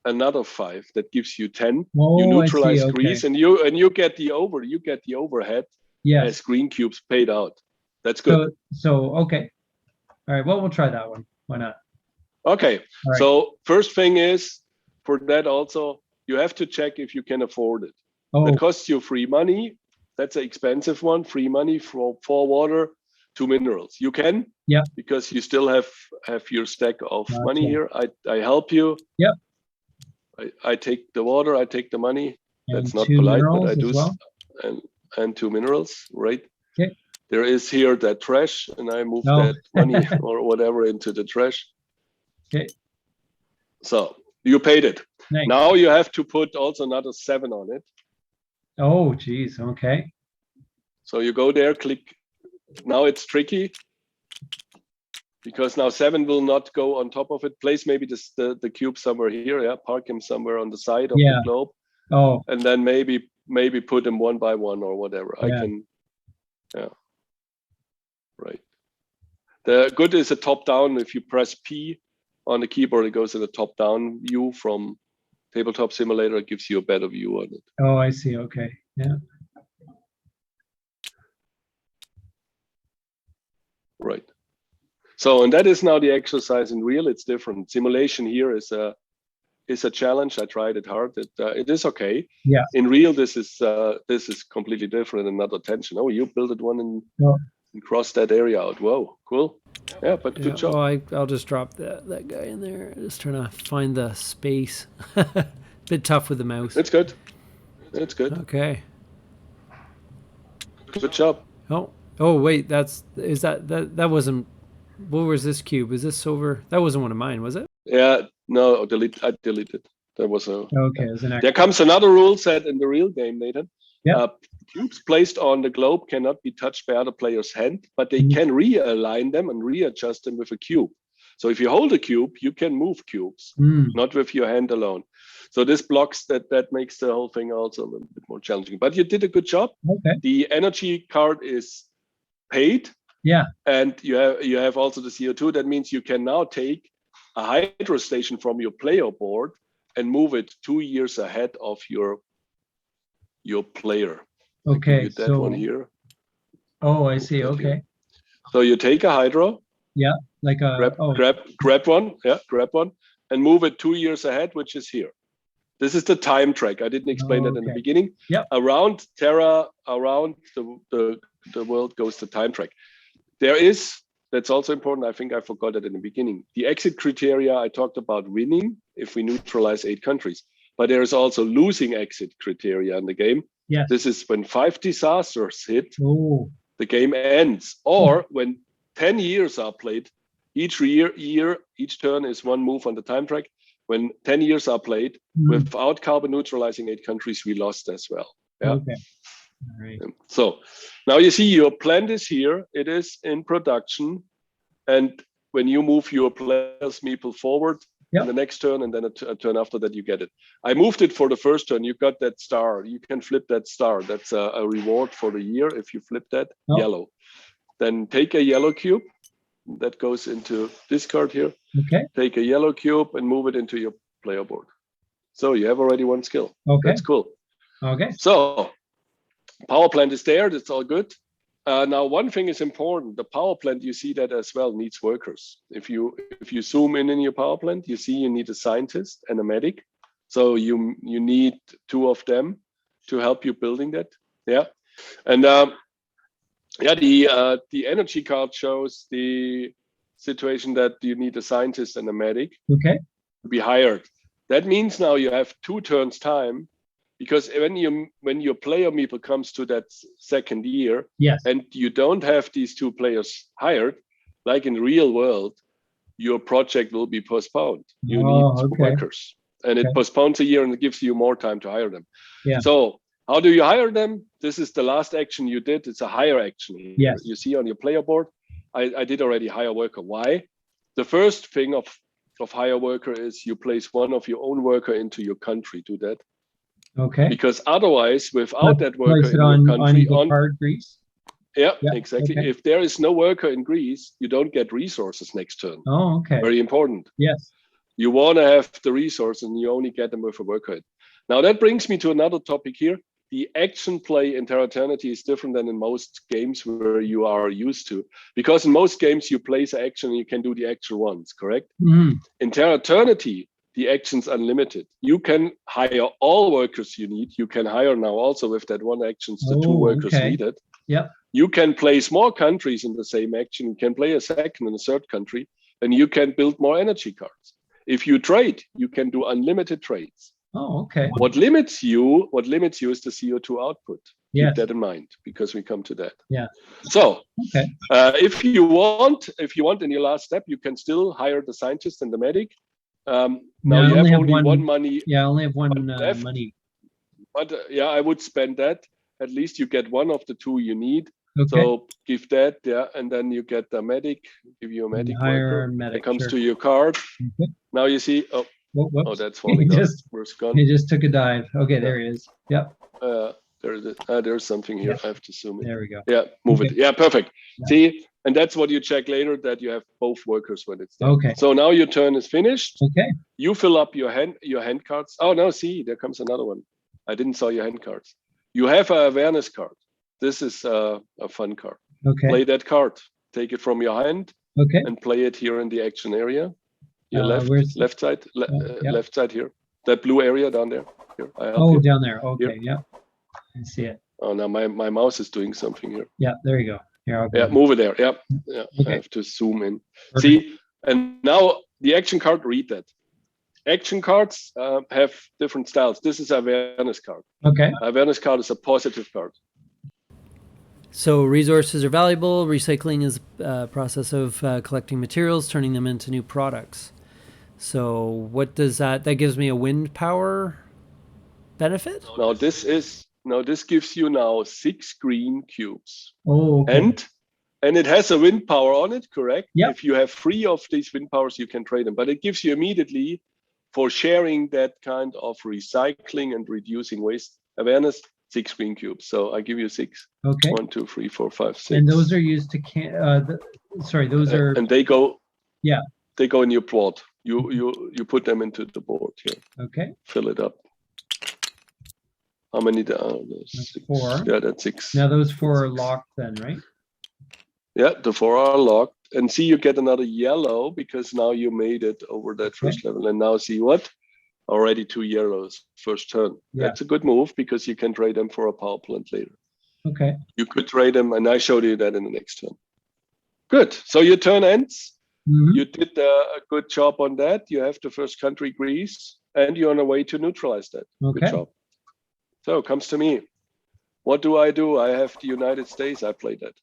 Speaker 2: another 5 that gives you 10. You neutralize Greece, and you get the overhead as green cubes paid out. That's good.
Speaker 3: So okay. All right. Well, we'll try that one. Why not?
Speaker 2: Okay.
Speaker 3: Right.
Speaker 2: So first thing is, for that also, you have to check if you can afford it. That costs you free money. That's an expensive one. Free money for water. 2 minerals. You can, because you still have your stack of money here. I help you.
Speaker 3: Yep.
Speaker 2: I take the water, I take the money.
Speaker 3: And
Speaker 2: that's not
Speaker 3: 2
Speaker 2: polite, but I
Speaker 3: minerals
Speaker 2: do.
Speaker 3: as well?
Speaker 2: And 2 minerals, right?
Speaker 3: Okay.
Speaker 2: There is here that trash, and I move that money or whatever into the trash.
Speaker 3: Okay.
Speaker 2: So you paid it.
Speaker 3: Nice.
Speaker 2: Now you have to put also another 7 on it.
Speaker 3: Oh, geez. Okay.
Speaker 2: So you go there, click. Now it's tricky because now 7 will not go on top of it. Place maybe the cube somewhere here. Yeah, park him somewhere on the side of the globe.
Speaker 3: Oh.
Speaker 2: And then maybe put them one by one or whatever. I can. Yeah. Right. The good is a top down. If you press P on the keyboard, it goes in the top down view from Tabletop Simulator. It gives you a better view on it.
Speaker 3: Oh, I see. Okay. Yeah.
Speaker 2: Right. So, and that is now the exercise in real. It's different. Simulation here is a challenge. I tried it hard. It is okay.
Speaker 3: Yeah.
Speaker 2: In real, this is completely different. Another tension. Oh, you built one and cross that area out. Whoa, cool. Yeah, but good job.
Speaker 1: Well, I'll just drop that guy in there. Just trying to find the space. Bit tough with the mouse.
Speaker 2: It's good. It's good.
Speaker 1: Okay.
Speaker 2: Good job.
Speaker 1: Oh wait, that wasn't. What was this cube? Is this over? That wasn't one of mine, was it?
Speaker 2: Yeah, no, I deleted. There was a.
Speaker 3: Okay.
Speaker 2: There comes another rule set in the real game, Nathan.
Speaker 3: Yeah.
Speaker 2: Cubes placed on the globe cannot be touched by other players' hand, but they can realign them and readjust them with a cube. So if you hold a cube, you can move cubes, not with your hand alone. So this blocks that makes the whole thing also a little bit more challenging. But you did a good job.
Speaker 3: Okay.
Speaker 2: The energy card is paid.
Speaker 3: Yeah.
Speaker 2: And you have also the CO2. That means you can now take a hydro station from your player board and move it 2 years ahead of your player.
Speaker 3: Okay.
Speaker 2: That one here.
Speaker 3: Oh, I see. Okay.
Speaker 2: Here. So you take a hydro.
Speaker 3: Yeah. Like a
Speaker 2: grab one. Yeah, grab one and move it 2 years ahead, which is here. This is the time track. I didn't explain that in the beginning.
Speaker 3: Yeah.
Speaker 2: Around Terra, around the world goes the time track. There is, that's also important. I think I forgot it in the beginning. The exit criteria, I talked about winning if we neutralize 8 countries, but there is also losing exit criteria in the game.
Speaker 3: Yeah.
Speaker 2: This is when 5 disasters hit, the game ends, or when 10 years are played. Each turn is 1 move on the time track. When 10 years are played, without carbon neutralizing 8 countries, we lost as well. Yeah.
Speaker 3: Okay. All right.
Speaker 2: So now you see your plant is here. It is in production. And when you move your players meeple forward in the next turn, and then a turn after that, you get it. I moved it for the first turn. You got that star. You can flip that star. That's a reward for the year if you flip that yellow. Then take a yellow cube. That goes into this card here.
Speaker 3: Okay.
Speaker 2: Take a yellow cube and move it into your player board. So you have already 1 skill.
Speaker 3: Okay.
Speaker 2: That's cool.
Speaker 3: Okay.
Speaker 2: So power plant is there. That's all good. Now, one thing is important. The power plant, you see that as well, needs workers. If you zoom in your power plant, you see you need a scientist and a medic. So you need 2 of them to help you building that. Yeah. And the energy card shows the situation that you need a scientist and a medic to be hired. That means now you have 2 turns time, because when your player meeple comes to that second year, and you don't have these 2 players hired, like in real world, your project will be postponed. You need workers, and it postpones a year and it gives you more time to hire them.
Speaker 3: Yeah.
Speaker 2: So how do you hire them? This is the last action you did. It's a hire action.
Speaker 3: Yes.
Speaker 2: You see on your player board, I did already hire worker. Why? The first thing of hire worker is you place 1 of your own worker into your country. Do that.
Speaker 3: Okay.
Speaker 2: Because otherwise, without that worker in
Speaker 3: your
Speaker 2: country,
Speaker 3: on card Greece.
Speaker 2: Yeah, exactly. Okay. If there is no worker in Greece, you don't get resources next turn.
Speaker 3: Oh, okay.
Speaker 2: Very important.
Speaker 3: Yes.
Speaker 2: You want to have the resource, and you only get them with a worker. Now that brings me to another topic here. The action play in Terraternity is different than in most games where you are used to, because in most games you place an action and you can do the action once, correct?
Speaker 3: Mm-hmm.
Speaker 2: In Terraternity, the action's unlimited. You can hire all workers you need. You can hire now also with that 1 action, the 2 workers needed.
Speaker 3: Yep.
Speaker 2: You can place more countries in the same action. You can play a second and a third country, and you can build more energy cards. If you trade, you can do unlimited trades.
Speaker 3: Oh, okay.
Speaker 2: What limits you is the CO2 output.
Speaker 3: Yes.
Speaker 2: Keep that in mind, because we come to that.
Speaker 3: Yeah.
Speaker 2: So
Speaker 3: Okay.
Speaker 2: if you want in your last step, you can still hire the scientist and the medic. Now you have only one money.
Speaker 3: Yeah, I only have one
Speaker 2: left,
Speaker 3: money.
Speaker 2: But yeah, I would spend that. At least you get one of the two you need.
Speaker 3: Okay.
Speaker 2: So give that, yeah, and then you get the medic. Give you a medic worker.
Speaker 3: Medic,
Speaker 2: it comes
Speaker 3: sure.
Speaker 2: to your card.
Speaker 3: Okay.
Speaker 2: Now you see. Oh,
Speaker 3: whoops.
Speaker 2: oh, that's falling off. Where's gone?
Speaker 3: He just took a dive. Okay, there he is. Yep.
Speaker 2: There's something here. I have to zoom in.
Speaker 3: There we go.
Speaker 2: Yeah, move
Speaker 3: Okay.
Speaker 2: it. Yeah, perfect.
Speaker 3: Yeah.
Speaker 2: See, and that's what you check later, that you have both workers when it's done.
Speaker 3: Okay.
Speaker 2: So now your turn is finished.
Speaker 3: Okay.
Speaker 2: You fill up your hand cards. Oh no, see, there comes another one. I didn't saw your hand cards. You have a awareness card. This is a fun card.
Speaker 3: Okay.
Speaker 2: Play that card. Take it from your hand.
Speaker 3: Okay.
Speaker 2: And play it here in the action area. Your left side,
Speaker 3: yeah.
Speaker 2: left side here. That blue area down there. Here,
Speaker 3: down there. Okay. Here. Yeah. I see it.
Speaker 2: Oh, now my mouse is doing something here.
Speaker 3: Yeah, there you go. Here,
Speaker 2: yeah, move it there. Yeah, yeah.
Speaker 3: Okay.
Speaker 2: I have to zoom in.
Speaker 3: Perfect.
Speaker 2: See, and now the action card. Read that. Action cards have different styles. This is awareness card.
Speaker 3: Okay.
Speaker 2: Awareness card is a positive card.
Speaker 1: So resources are valuable. Recycling is a process of collecting materials, turning them into new products. So what does that gives me a wind power benefit?
Speaker 2: Now this gives you now 6 green cubes.
Speaker 3: Oh, okay.
Speaker 2: And it has a wind power on it, correct?
Speaker 3: Yeah.
Speaker 2: If you have 3 of these wind powers, you can trade them. But it gives you immediately, for sharing that kind of recycling and reducing waste awareness, 6 green cubes. So I give you 6.
Speaker 3: Okay.
Speaker 2: 1, 2, 3, 4, 5, 6.
Speaker 3: And those are used to those are.
Speaker 2: And they go.
Speaker 3: Yeah.
Speaker 2: They go in your board. You put them into the board here.
Speaker 3: Okay.
Speaker 2: Fill it up. How many there are?
Speaker 3: That's 4.
Speaker 2: Yeah, that's 6.
Speaker 3: Now those 4 are locked then, right?
Speaker 2: Yeah, the 4 are locked. And see, you get another yellow because now you made it over that first level. And now see what? Already 2 yellows first turn.
Speaker 3: Yeah.
Speaker 2: That's a good move because you can trade them for a power plant later.
Speaker 3: Okay.
Speaker 2: You could trade them, and I showed you that in the next turn. Good. So your turn ends.
Speaker 3: Mm-hmm.
Speaker 2: You did a good job on that. You have the first country, Greece, and you're on a way to neutralize that.
Speaker 3: Okay.
Speaker 2: Good job. So it comes to me. What do? I have the United States. I played that.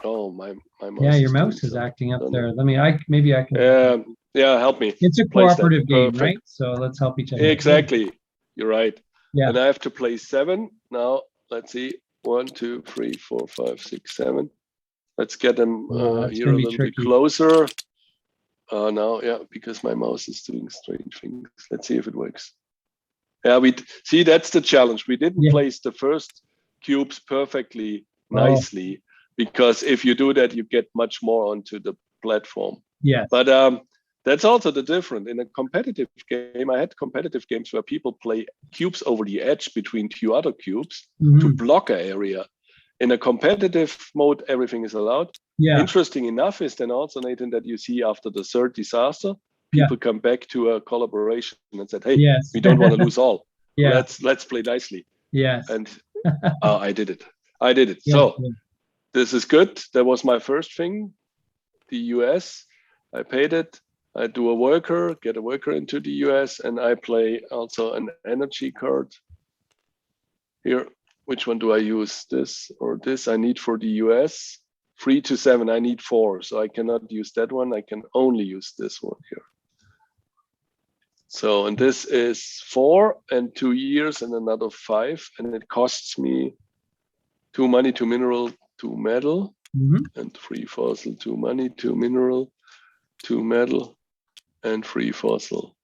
Speaker 2: Oh, my mouse.
Speaker 3: Yeah, your mouse is acting up there. Maybe I can.
Speaker 2: Yeah, help me.
Speaker 3: It's a cooperative game, right? So let's help each other.
Speaker 2: Exactly. You're right.
Speaker 3: Yeah.
Speaker 2: And I have to play 7. Now, let's see. 1, 2, 3, 4, 5, 6, 7. Let's get them here a little bit closer. Now, yeah, because my mouse is doing strange things. Let's see if it works. Yeah, see, that's the challenge. We didn't place the first cubes perfectly nicely, because if you do that, you get much more onto the platform.
Speaker 3: Yeah.
Speaker 2: But that's also the difference. In a competitive game, I had competitive games where people play cubes over the edge between 2 other cubes to block an area. In a competitive mode, everything is allowed.
Speaker 3: Yeah.
Speaker 2: Interesting enough is then also, Nathan, that you see after the third disaster, people come back to a collaboration and said, hey, we don't want to lose all. Let's play nicely.
Speaker 3: Yes.
Speaker 2: And I did it. So this is good. That was my first thing. The US, I paid it. I do a worker, get a worker into the US, and I play also an energy card. Here, which one do I use? This or this? I need for the US 3 to 7. I need 4, so I cannot use that one. I can only use this one here. So, and this is 4 and 2 years and another 5, and it costs me 2 money, 2 mineral, 2 metal, and 3 fossil, 2 money, 2 mineral, 2 metal, and 3 fossil,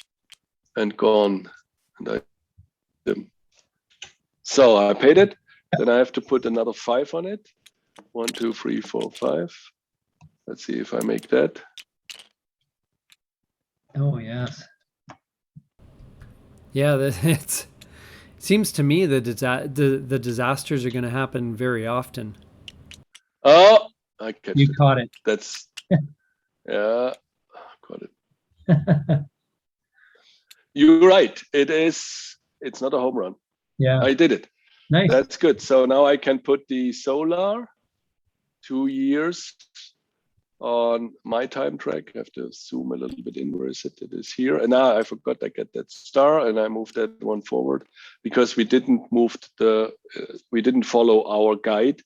Speaker 2: and gone. And so I paid it. Then I have to put another 5 on it. 1, 2, 3, 4, 5. Let's see if I make that.
Speaker 3: Oh yes.
Speaker 1: Yeah, it seems to me that the disasters are going to happen very often.
Speaker 2: Oh, I catch
Speaker 3: you
Speaker 2: it.
Speaker 3: Caught it.
Speaker 2: That's caught it. You're right. It's not a home run.
Speaker 3: Yeah.
Speaker 2: I did it.
Speaker 3: Nice.
Speaker 2: That's good. So now I can put the solar 2 years on my time track. I have to zoom a little bit in. Where is it? It is here. And now I forgot I get that star, and I moved that one forward because we didn't we didn't follow our guide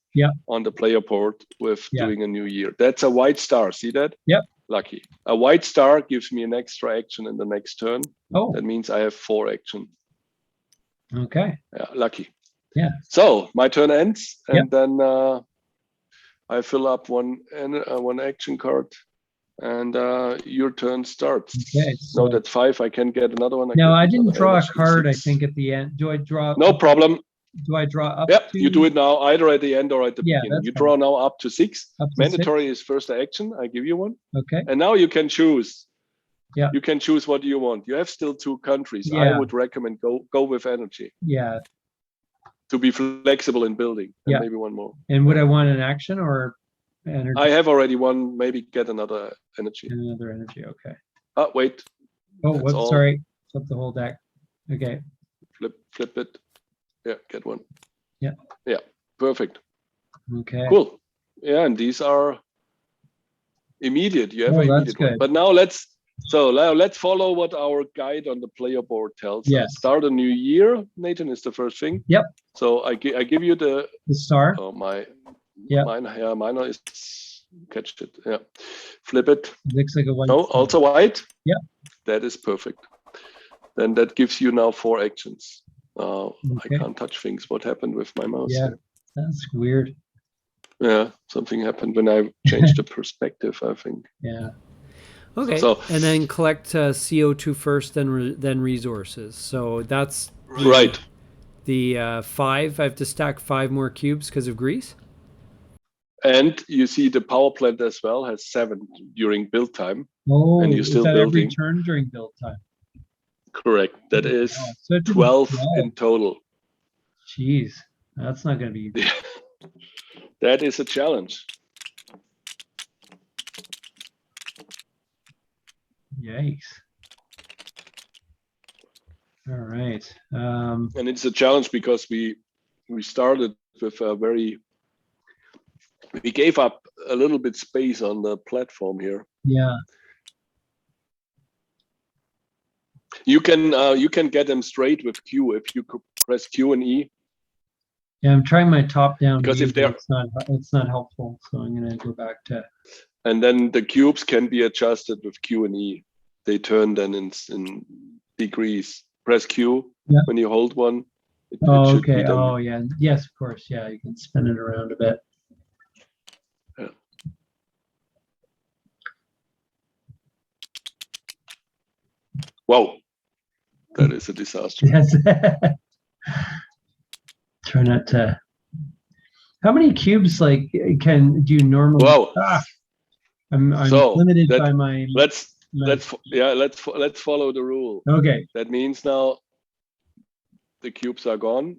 Speaker 2: on the player board with doing a new year. That's a white star. See that?
Speaker 3: Yep.
Speaker 2: Lucky. A white star gives me an extra action in the next turn.
Speaker 3: Oh.
Speaker 2: That means I have 4 action.
Speaker 3: Okay.
Speaker 2: Yeah, lucky.
Speaker 3: Yeah.
Speaker 2: So my turn ends, and then I fill up one action card, and your turn starts.
Speaker 3: Okay. So
Speaker 2: no, that's 5. I can get another one.
Speaker 3: I didn't draw a card. 6. I think at the end. Do I draw?
Speaker 2: No problem.
Speaker 3: Do I draw up?
Speaker 2: Yep, you do it now, either at the end or at the beginning. You draw now up to 6.
Speaker 3: Up to
Speaker 2: Mandatory
Speaker 3: 6.
Speaker 2: is first action. I give you one.
Speaker 3: Okay.
Speaker 2: And now you can choose.
Speaker 3: Yeah.
Speaker 2: You can choose what you want. You have still 2 countries.
Speaker 3: Yeah.
Speaker 2: I would recommend go with energy.
Speaker 3: Yeah.
Speaker 2: To be flexible in building. And maybe one more.
Speaker 3: And would I want an action or energy?
Speaker 2: I have already one. Maybe get another energy.
Speaker 3: Another energy. Okay.
Speaker 2: Oh, wait.
Speaker 3: Oh, whoops, sorry. Flip the whole deck. Okay.
Speaker 2: Flip it. Yeah, get one.
Speaker 3: Yeah.
Speaker 2: Yeah, perfect.
Speaker 3: Okay.
Speaker 2: Cool. Yeah, and these are immediate. You have an immediate one. But now let's follow what our guide on the player board tells us. Start a new year, Nathan, is the first thing.
Speaker 3: Yep.
Speaker 2: So I give you the
Speaker 3: star.
Speaker 2: Oh, mine is catch it. Yeah. Flip it.
Speaker 3: It looks like a white.
Speaker 2: No, also white.
Speaker 3: Yep.
Speaker 2: That is perfect. Then that gives you now 4 actions. I can't touch things. What happened with my mouse?
Speaker 3: Yeah, that's weird.
Speaker 2: Yeah, something happened when I changed the perspective, I think.
Speaker 3: Yeah.
Speaker 1: Okay. So, and then collect CO2 first, then resources. So that's
Speaker 2: right.
Speaker 1: The 5. I have to stack 5 more cubes because of grease.
Speaker 2: And you see the power plant as well has 7 during build time.
Speaker 3: Oh,
Speaker 2: and you're still building.
Speaker 3: Every turn during build time?
Speaker 2: Correct. That is 12 in total.
Speaker 3: Jeez, that's not going to be easy.
Speaker 2: That is a challenge.
Speaker 3: Yikes. All right.
Speaker 2: And it's a challenge because we started with we gave up a little bit space on the platform here.
Speaker 3: Yeah.
Speaker 2: You can get them straight with Q if you press Q and E.
Speaker 3: Yeah, I'm trying my top down.
Speaker 2: Because if they're
Speaker 3: it's not helpful, so I'm going to go back to.
Speaker 2: And then the cubes can be adjusted with Q and E. They turn then in degrees. Press Q when you hold one.
Speaker 3: Okay. Oh, yeah. Yes, of course. Yeah, you can spin it around a bit.
Speaker 2: Yeah. Wow, that is a disaster.
Speaker 3: Yes. Try not to. How many cubes do you normally?
Speaker 2: Wow.
Speaker 3: I'm limited by my.
Speaker 2: Let's follow the rule.
Speaker 3: Okay.
Speaker 2: That means now the cubes are gone.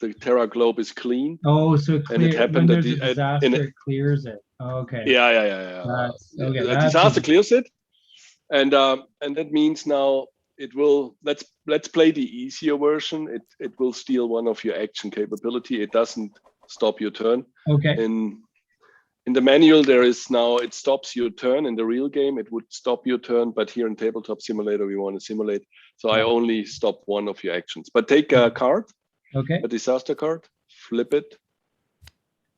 Speaker 2: The Terra globe is clean.
Speaker 3: Oh, so
Speaker 2: and it happened
Speaker 3: when there's a disaster, it clears it. Oh, okay.
Speaker 2: Yeah.
Speaker 3: Okay.
Speaker 2: The disaster clears it, and that means now it will. Let's play the easier version. It will steal one of your action capability. It doesn't stop your turn.
Speaker 3: Okay.
Speaker 2: In the manual, there is now it stops your turn. In the real game, it would stop your turn, but here in Tabletop Simulator, we want to simulate. So I only stop one of your actions. But take a card, a disaster card, flip it.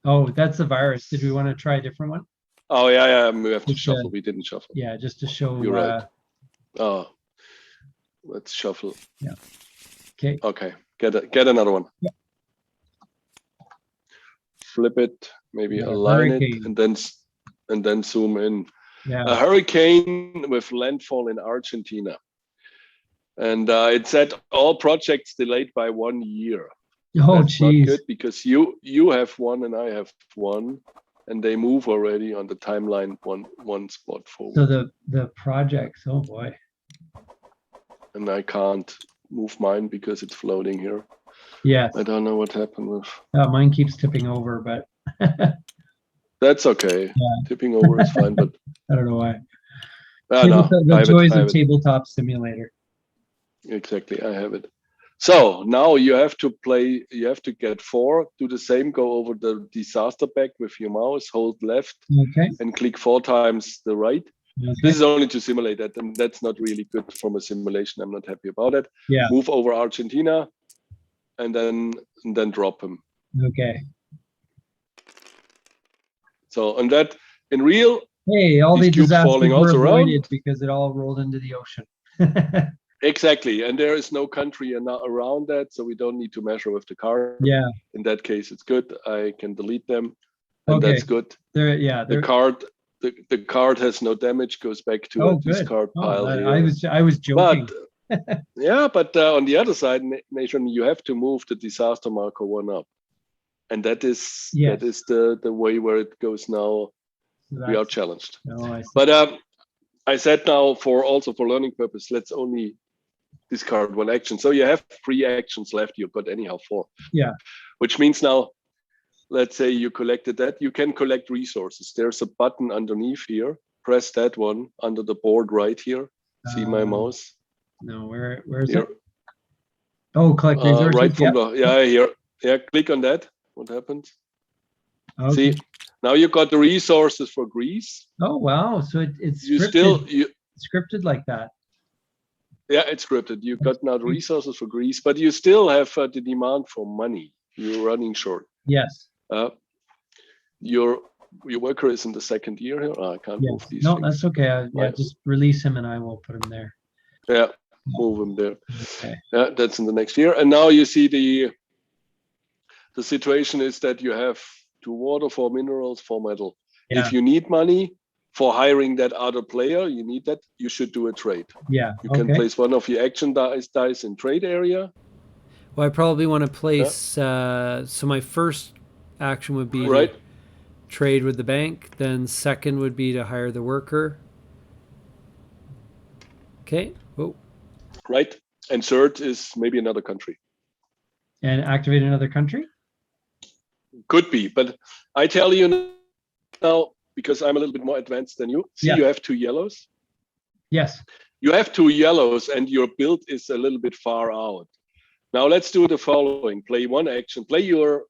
Speaker 3: Oh, that's the virus. Did we want to try a different one?
Speaker 2: Oh yeah. We have to shuffle. We didn't shuffle.
Speaker 3: Yeah, just to show.
Speaker 2: You're right. Oh, let's shuffle.
Speaker 3: Yeah. Okay.
Speaker 2: Okay. Get another one.
Speaker 3: Yeah.
Speaker 2: Flip it. Maybe align it and then zoom in.
Speaker 3: Yeah.
Speaker 2: A hurricane with landfall in Argentina. And it said all projects delayed by 1 year.
Speaker 3: Oh,
Speaker 2: That's not good because you have 1 and I have 1, and they move already on the timeline one spot forward.
Speaker 3: So the projects, oh boy.
Speaker 2: And I can't move mine because it's floating here.
Speaker 3: Yes.
Speaker 2: I don't know what happened with.
Speaker 3: Mine keeps tipping over, but.
Speaker 2: That's okay.
Speaker 3: Yeah.
Speaker 2: Tipping over is fine, but
Speaker 3: I don't know why.
Speaker 2: No,
Speaker 3: the joys of Tabletop Simulator.
Speaker 2: Exactly, I have it. So now you have to play, you have to get 4, do the same, go over the disaster back with your mouse, hold left
Speaker 3: Okay.
Speaker 2: and click 4 times the right.
Speaker 3: Okay.
Speaker 2: This is only to simulate that, and that's not really good from a simulation. I'm not happy about it.
Speaker 3: Yeah.
Speaker 2: Move over Argentina and then drop him.
Speaker 3: Okay.
Speaker 2: So on that, in real,
Speaker 3: Hey, all the
Speaker 2: these cubes
Speaker 3: disasters
Speaker 2: falling
Speaker 3: were
Speaker 2: also around.
Speaker 3: avoided because it all rolled into the ocean.
Speaker 2: Exactly, and there is no country around that, so we don't need to measure with the card.
Speaker 3: Yeah.
Speaker 2: In that case, it's good. I can delete them, and
Speaker 3: Okay.
Speaker 2: that's good.
Speaker 3: There, yeah.
Speaker 2: The card has no damage, goes back to a discard pile here.
Speaker 3: I was joking.
Speaker 2: But yeah, but on the other side, Nathan, you have to move the disaster marker 1 up, and that is the way where it goes now. So we are challenged.
Speaker 3: Oh, I see.
Speaker 2: But I said now for learning purpose, let's only discard 1 action. So you have 3 actions left. You've got anyhow 4.
Speaker 3: Yeah.
Speaker 2: Which means now, let's say you collected that, you can collect resources. There's a button underneath here. Press that one under the board right here. See my mouse?
Speaker 3: No, where's
Speaker 2: here?
Speaker 3: it? Oh, collect resources.
Speaker 2: Right from here. Yeah, click on that. What happens?
Speaker 3: Okay.
Speaker 2: See, now you got the resources for Greece.
Speaker 3: Oh wow! So it's scripted like that.
Speaker 2: Yeah, it's scripted. You got now the resources for Greece, but you still have the demand for money. You're running short.
Speaker 3: Yes.
Speaker 2: Your worker is in the 2nd year here. Oh, I can't move these.
Speaker 3: No,
Speaker 2: things.
Speaker 3: That's okay. Just release him and I will put him there.
Speaker 2: Yeah, move him there.
Speaker 3: Okay.
Speaker 2: Yeah, that's in the next year. And now you see the situation is that you have 2 water, 4 minerals, 4 metal. Yeah. If you need money for hiring that other player, you should do a trade.
Speaker 3: Yeah.
Speaker 2: You can place 1 of your action dice in trade area.
Speaker 1: Well, I probably want to place, so my first action would be to trade with the bank. Then second would be to hire the worker. Okay. Oh.
Speaker 2: Right. And third is maybe another country.
Speaker 3: And activate another country?
Speaker 2: Could be, but I tell you now, because I'm a little bit more advanced than you. See, you have 2 yellows.
Speaker 3: Yes.
Speaker 2: You have 2 yellows and your build is a little bit far out. Now let's do the following. Play 1 action. Play your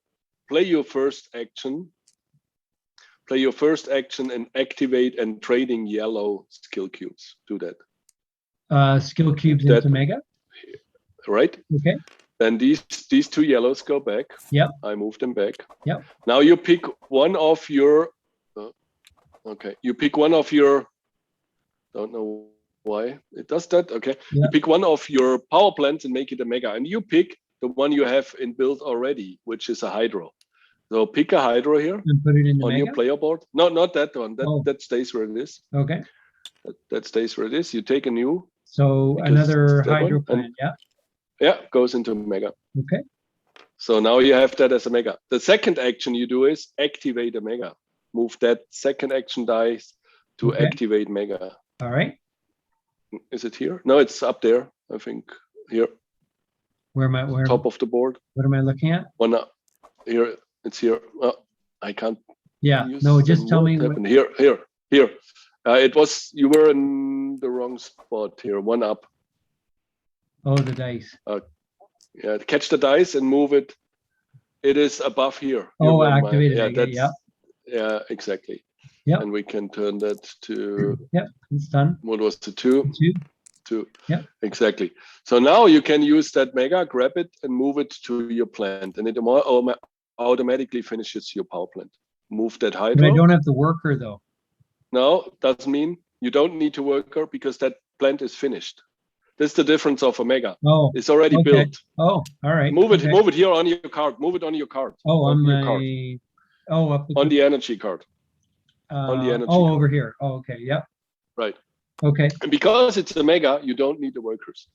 Speaker 2: first action. Play your first action and activate and trading yellow skill cubes. Do that.
Speaker 3: Skill cubes into Mega.
Speaker 2: Right.
Speaker 3: Okay.
Speaker 2: Then these 2 yellows go back.
Speaker 3: Yep.
Speaker 2: I move them back.
Speaker 3: Yep.
Speaker 2: Now you pick one of your. You pick one of your. Don't know why it does that. Okay. Yep. You pick one of your power plants and make it a mega, and you pick the one you have in build already, which is a hydro. So pick a hydro here
Speaker 3: and put it in
Speaker 2: on your player board. No, not that one. That stays where it is.
Speaker 3: Okay.
Speaker 2: That stays where it is. You take a new.
Speaker 3: So another hydro plant. Yeah.
Speaker 2: Yeah, goes into mega.
Speaker 3: Okay.
Speaker 2: So now you have that as a mega. The second action you do is activate a mega. Move that second action dice to activate mega.
Speaker 3: All right.
Speaker 2: Is it here? No, it's up there. I think here.
Speaker 3: Where am I? Where?
Speaker 2: Top of the board.
Speaker 3: What am I looking at?
Speaker 2: One up. Here. It's here. I can't.
Speaker 3: Yeah. No, just tell me.
Speaker 2: Here. It was, you were in the wrong spot here. One up.
Speaker 3: Oh, the dice.
Speaker 2: Yeah, catch the dice and move it. It is above here.
Speaker 3: Oh, activate it.
Speaker 2: Yeah, exactly.
Speaker 3: Yeah.
Speaker 2: And we can turn that to.
Speaker 3: Yeah, it's done.
Speaker 2: What was the 2? 2.
Speaker 3: Yeah.
Speaker 2: Exactly. So now you can use that mega, grab it, and move it to your plant, and it automatically finishes your power plant. Move that hydro.
Speaker 3: But I don't have the worker though.
Speaker 2: No, doesn't mean you don't need to worker because that plant is finished. That's the difference of a mega.
Speaker 3: Oh,
Speaker 2: it's already built.
Speaker 3: Oh, all right.
Speaker 2: Move it here on your card. Move it on your card.
Speaker 3: Oh, on your card. Up
Speaker 2: on the energy card. On the energy.
Speaker 3: Oh,
Speaker 2: card.
Speaker 3: Over here. Oh, okay. Yep.
Speaker 2: Right.
Speaker 3: Okay.
Speaker 2: And because it's a mega, you don't need the workers.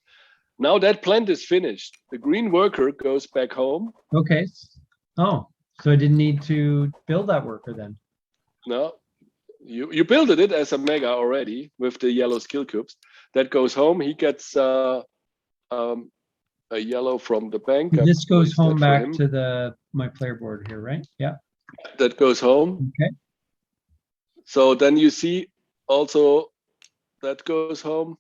Speaker 2: Now that plant is finished. The green worker goes back home.
Speaker 3: Okay. Oh, so I didn't need to build that worker then.
Speaker 2: No. You built it as a mega already with the yellow skill cubes. That goes home. He gets a yellow from the bank.
Speaker 3: This goes home back to my player board here, right? Yeah.
Speaker 2: That goes home.
Speaker 3: Okay.
Speaker 2: So then you see also that goes home.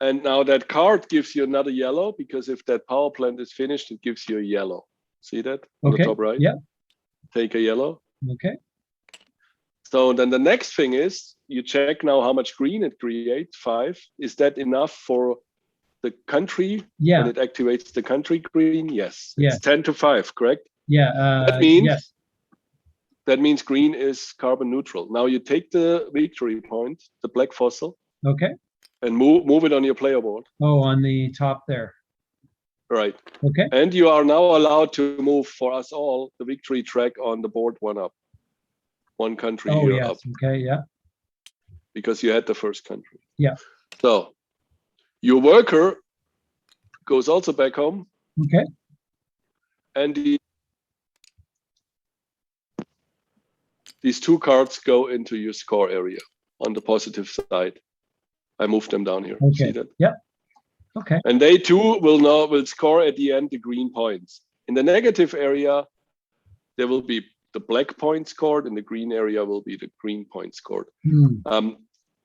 Speaker 2: And now that card gives you another yellow, because if that power plant is finished, it gives you a yellow. See that on the top right?
Speaker 3: Yeah.
Speaker 2: Take a yellow.
Speaker 3: Okay.
Speaker 2: So then the next thing is you check now how much green it creates, 5. Is that enough for the country?
Speaker 3: Yeah.
Speaker 2: When it activates the country green? Yes.
Speaker 3: Yeah.
Speaker 2: It's 10 to 5, correct?
Speaker 3: Yeah.
Speaker 2: That means
Speaker 3: yes.
Speaker 2: That means green is carbon neutral. Now you take the victory point, the black fossil,
Speaker 3: Okay.
Speaker 2: and move it on your player board.
Speaker 3: Oh, on the top there.
Speaker 2: Right.
Speaker 3: Okay.
Speaker 2: And you are now allowed to move for us all the victory track on the board 1 up. 1 country here up.
Speaker 3: Okay, yeah.
Speaker 2: Because you had the first country.
Speaker 3: Yeah.
Speaker 2: So your worker goes also back home.
Speaker 3: Okay.
Speaker 2: And these 2 cards go into your score area on the positive side. I moved them down here.
Speaker 3: Okay.
Speaker 2: See that?
Speaker 3: Yeah. Okay.
Speaker 2: And they too will score at the end the green points. In the negative area, there will be the black point scored, and the green area will be the green point scored.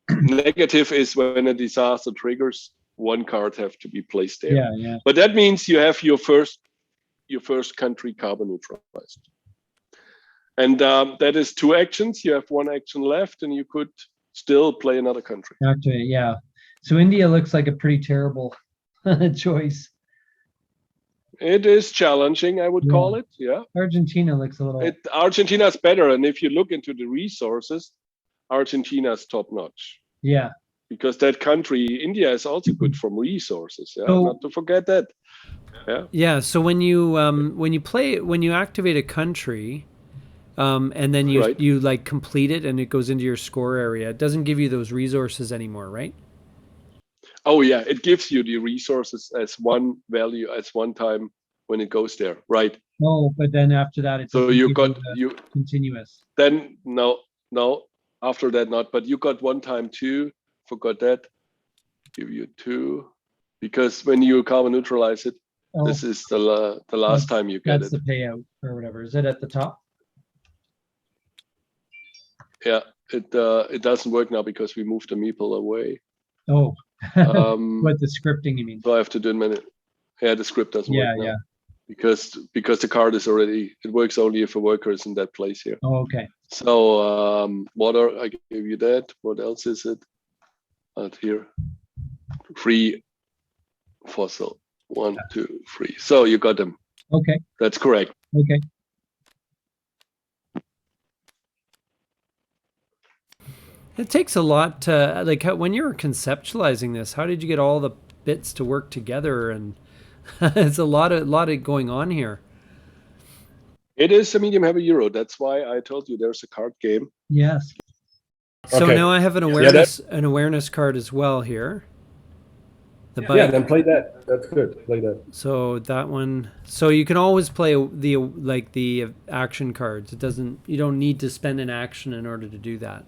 Speaker 2: Negative is when a disaster triggers, 1 card have to be placed there.
Speaker 3: Yeah, yeah.
Speaker 2: But that means you have your first country carbon neutralized. And that is 2 actions. You have 1 action left, and you could still play another country.
Speaker 3: Actually, yeah. So India looks like a pretty terrible choice.
Speaker 2: It is challenging, I would call it. Yeah.
Speaker 3: Argentina looks a little.
Speaker 2: Argentina is better, and if you look into the resources, Argentina is top notch.
Speaker 3: Yeah.
Speaker 2: Because that country, India, is also good from resources. Yeah, not to forget that. Yeah.
Speaker 1: Yeah. So when you activate a country, and then you like complete it, and it goes into your score area, it doesn't give you those resources anymore, right?
Speaker 2: Oh yeah, it gives you the resources as 1 value as 1 time when it goes there, right?
Speaker 3: Oh, but then after that, it's
Speaker 2: so you got
Speaker 3: continuous.
Speaker 2: Then no, after that not. But you got 1 time 2. Forgot that. Give you 2, because when you carbon neutralize it, this is the last time you get it.
Speaker 3: That's the payout or whatever. Is it at the top?
Speaker 2: Yeah, it doesn't work now because we moved the meeple away.
Speaker 3: Oh. What, the scripting you mean?
Speaker 2: So I have to do a minute. Yeah, the script doesn't work now. Yeah. Because the card is already, it works only if a worker is in that place here.
Speaker 3: Oh, okay.
Speaker 2: So water, I gave you that. What else is it? Out here. Free fossil. 1, 2, 3. So you got them.
Speaker 3: Okay.
Speaker 2: That's correct.
Speaker 3: Okay.
Speaker 1: It takes a lot to, like, when you were conceptualizing this, how did you get all the bits to work together? And it's a lot of going on here.
Speaker 2: It is a medium heavy euro. That's why I told you there's a card game.
Speaker 3: Yes.
Speaker 1: So now I have an awareness card as well here. The bike.
Speaker 4: Yeah, then play that. That's good. Play that.
Speaker 1: So that one. So you can always play the action cards. You don't need to spend an action in order to do that.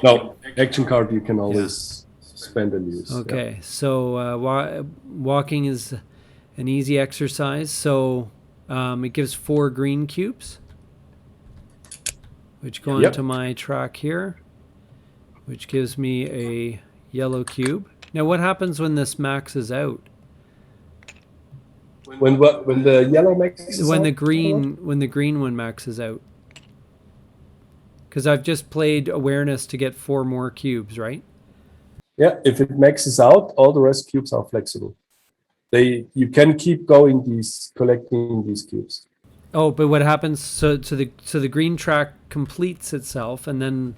Speaker 4: No, action card you can always spend and use.
Speaker 1: Okay, so walking is an easy exercise. So it gives 4 green cubes, which go into my track here, which gives me a yellow cube. Now, what happens when this maxes out?
Speaker 4: When the yellow maxes
Speaker 1: when
Speaker 4: out?
Speaker 1: the green one maxes out. Because I've just played awareness to get 4 more cubes, right?
Speaker 4: Yeah, if it maxes out, all the rest cubes are flexible. You can keep going collecting these cubes.
Speaker 1: Oh, but what happens? So the green track completes itself, and then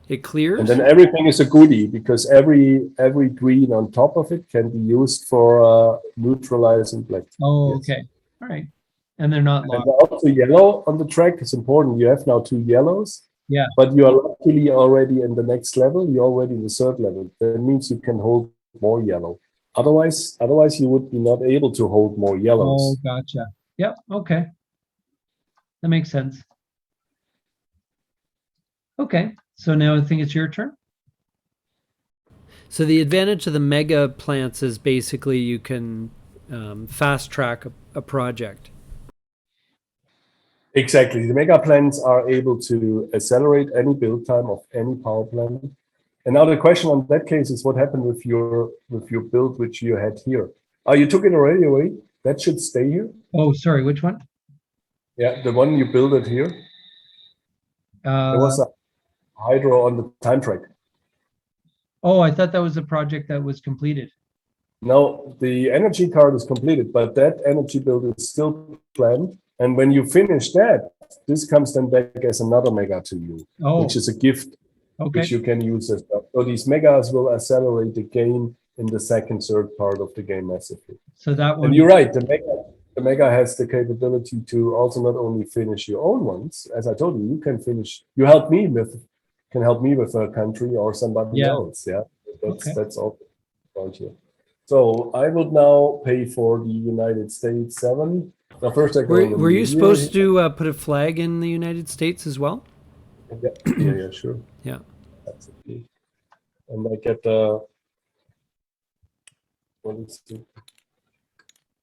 Speaker 1: it clears.
Speaker 4: And then everything is a goodie, because every green on top of it can be used for neutralizing black.
Speaker 3: Oh, okay, all right. And they're not locked.
Speaker 4: And also yellow on the track is important. You have now 2 yellows.
Speaker 3: Yeah.
Speaker 4: But you are luckily already in the next level. You're already in the 3rd level. That means you can hold more yellow. Otherwise you would be not able to hold more yellows.
Speaker 3: Oh, gotcha. Yep. Okay. That makes sense. Okay. So now I think it's your turn.
Speaker 1: So the advantage of the mega plants is basically you can fast track a project.
Speaker 4: Exactly. The mega plants are able to accelerate any build time of any power plant. And now the question on that case is, what happened with your build which you had here? Oh, you took it already away? That should stay here?
Speaker 3: Oh, sorry, which one?
Speaker 4: Yeah, the one you built it here. There was a hydro on the time track.
Speaker 3: Oh, I thought that was a project that was completed.
Speaker 4: No, the energy card is completed, but that energy build is still planned. And when you finish that, this comes then back as another mega to you, which is a gift which you can use as well. So these megas will accelerate the game in the second, third part of the game massively.
Speaker 3: So that one.
Speaker 4: And you're right, the mega has the capability to also not only finish your own ones, as I told you, you can finish, can help me with a country or somebody else. Yeah, that's all right here. So I would now pay for the United States 7. Now first I go
Speaker 1: were you supposed to put a flag in the United States as well?
Speaker 4: Yeah, sure.
Speaker 1: Yeah.
Speaker 4: That's okay. And I get what is it?